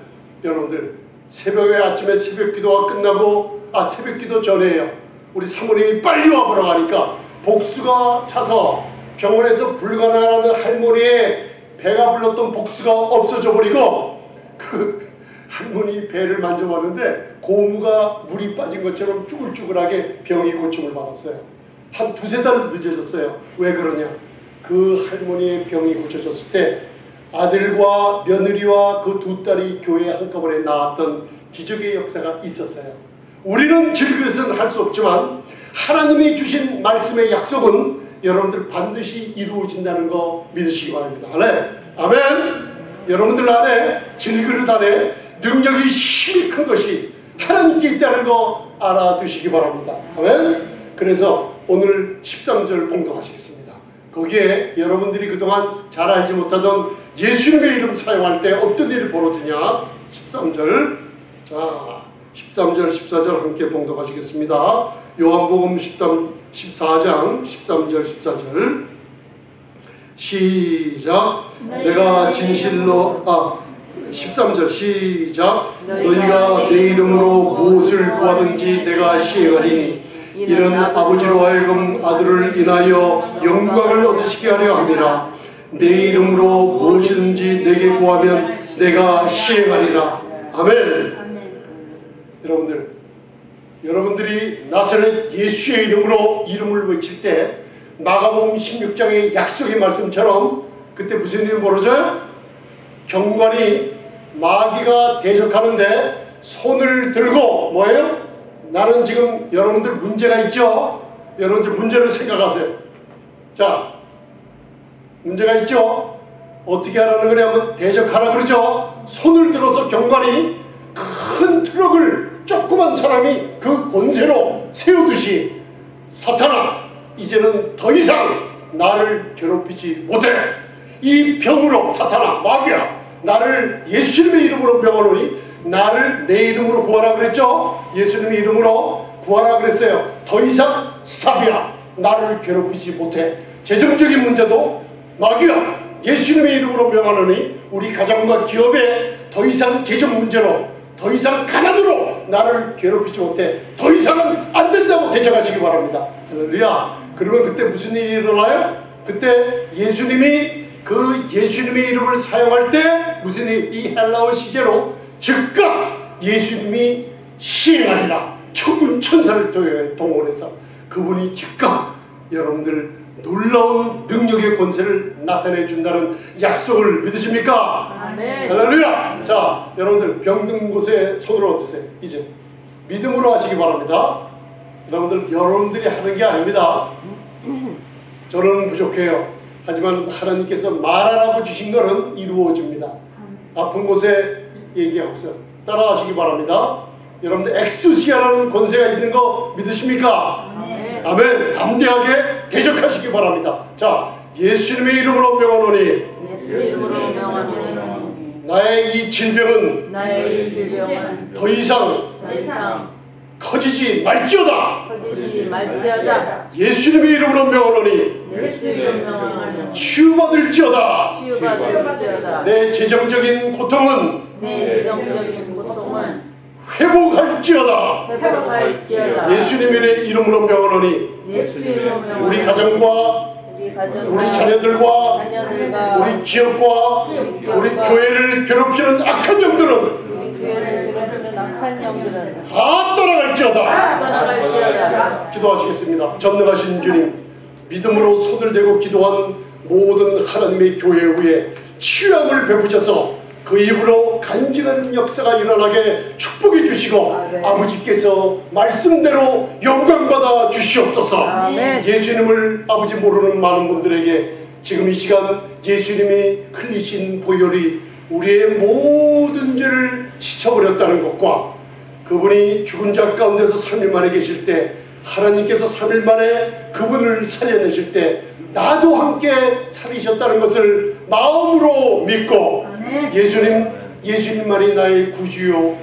여러분들 새벽에 아침에 새벽 기도가 끝나고 새벽 기도 전에요. 우리 사모님이 빨리 와보라고 하니까 복수가 차서 병원에서 불가능한 할머니의 배가 불렀던 복수가 없어져 버리고 그 할머니 배를 만져봤는데 고무가 물이 빠진 것처럼 쭈글쭈글하게 병이 고침을 받았어요. 한 두세 달 늦어졌어요. 왜 그러냐? 그 할머니의 병이 고쳐졌을 때 아들과 며느리와 그 두 딸이 교회에 한꺼번에 나왔던 기적의 역사가 있었어요. 우리는 질그릇은 할 수 없지만 하나님이 주신 말씀의 약속은 여러분들 반드시 이루어진다는 거 믿으시기 바랍니다. 아멘. 여러분들 안에 질그릇 안에 능력이 힘이 큰 것이 하나님께 있다는 거 알아두시기 바랍니다. 아멘. 그래서 오늘 13절 봉독하시겠습니다. 거기에 여러분들이 그동안 잘 알지 못하던 예수님의 이름 사용할 때 어떤 일이 벌어지냐? 13절. 자, 13절 14절 함께 봉독하시겠습니다. 요한복음 14장 13절 14절 시작. 내가 진실로 13절 시작. 너희가 내 이름으로 무엇을 구하든지 내가 시행하리니 이는 아버지로 하여금 아들을 인하여 영광을 얻으시게 하려 함이라. 내 이름으로 무엇이든지 내게 구하면 내가 시행하리라. 아멘. 여러분들이 나사렛 예수의 이름으로 이름을 외칠 때 마가복음 16장의 약속의 말씀처럼 그때 무슨 일이 벌어져요? 경관이 마귀가 대적하는데 손을 들고 뭐예요? 나는 지금 여러분들 문제가 있죠? 여러분들 문제를 생각하세요. 자, 문제가 있죠? 어떻게 하라는 거냐면 대적하라 그러죠? 손을 들어서 경관이 큰 트럭을 조그만 사람이 그 권세로 세우듯이 사탄아, 이제는 더 이상 나를 괴롭히지 못해. 이 병으로 사탄아, 마귀야, 나를 예수님의 이름으로 명하노니 나를 내 이름으로 구하라 그랬죠? 예수님의 이름으로 구하라 그랬어요. 더 이상 스탑이야. 나를 괴롭히지 못해. 재정적인 문제도 마귀야, 예수님의 이름으로 명하노니 우리 가정과 기업에 더 이상 재정 문제로, 더 이상 가난으로 나를 괴롭히지 못해. 더 이상은 안 된다고 대적하시기 바랍니다. 할렐루야. 그러면 그때 무슨 일이 일어나요? 그때 예수님이 그 예수님의 이름을 사용할 때 무슨 일? 이 헬라어 시제로 즉각 예수님이 시행하리라. 천군 천사를 동원해서 그분이 즉각 여러분들 놀라운 능력의 권세를 나타내 준다는 약속을 믿으십니까? 아멘. 할렐루야. 자, 여러분들 병든 곳에 손을 얹으세요. 이제 믿음으로 하시기 바랍니다. 여러분들이 하는 게 아닙니다. 저는 부족해요. 하지만 하나님께서 말하라고 주신 것은 이루어집니다. 아픈 곳에 얘기하고 있어요. 따라하시기 바랍니다. 여러분들 엑수시아라는 권세가 있는 거 믿으십니까? 아멘. 아멘. 담대하게 대적하시기 바랍니다. 자, 예수님의 이름으로 명하노니 예수 이름으로 명하노니 나의 이 질병은 더 이상 커지지 말지어다. 커지지 말지어다. 예수님의 이름으로 명하노니 예수 이름으로 명하노니 치유받을지어다. 치유받을지어다. 내 재정적인 고통은 회복할지어다. 예수님의 이름으로 명하노니 우리 가정과 우리 자녀들과 우리 기업과 우리 교회를 괴롭히는 악한 영들은 다 떠나갈지어다. 기도하시겠습니다. 전능하신 주님, 믿음으로 손을 대고 기도한 모든 하나님의 교회 위에 치유함을 베푸셔서 그 입으로 간증하는 역사가 일어나게 축복해 주시고 아버지께서 말씀대로 영광받아 주시옵소서. 아멘. 예수님을 아버지 모르는 많은 분들에게 지금 이 시간 예수님이 흘리신 보혈이 우리의 모든 죄를 씻어버렸다는 것과 그분이 죽은 자 가운데서 3일 만에 계실 때 하나님께서 3일 만에 그분을 살려내실 때 나도 함께 살리셨다는 것을 마음으로 믿고 예수님만이 나의 구주요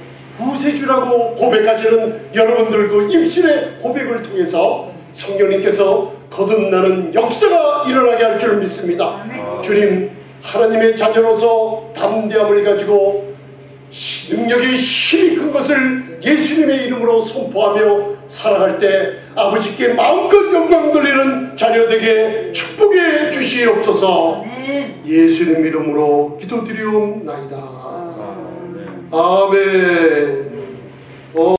구세주라고 고백하시는 여러분들 그 입술의 고백을 통해서 성령님께서 거듭나는 역사가 일어나게 할 줄 믿습니다. 주님, 하나님의 자녀로서 담대함을 가지고 능력의 힘이 큰 것을 예수님의 이름으로 선포하며 살아갈 때 아버지께 마음껏 영광 돌리는 자녀 되게 축복해 주시옵소서. 예수님 이름으로 기도드리옵나이다. 아멘.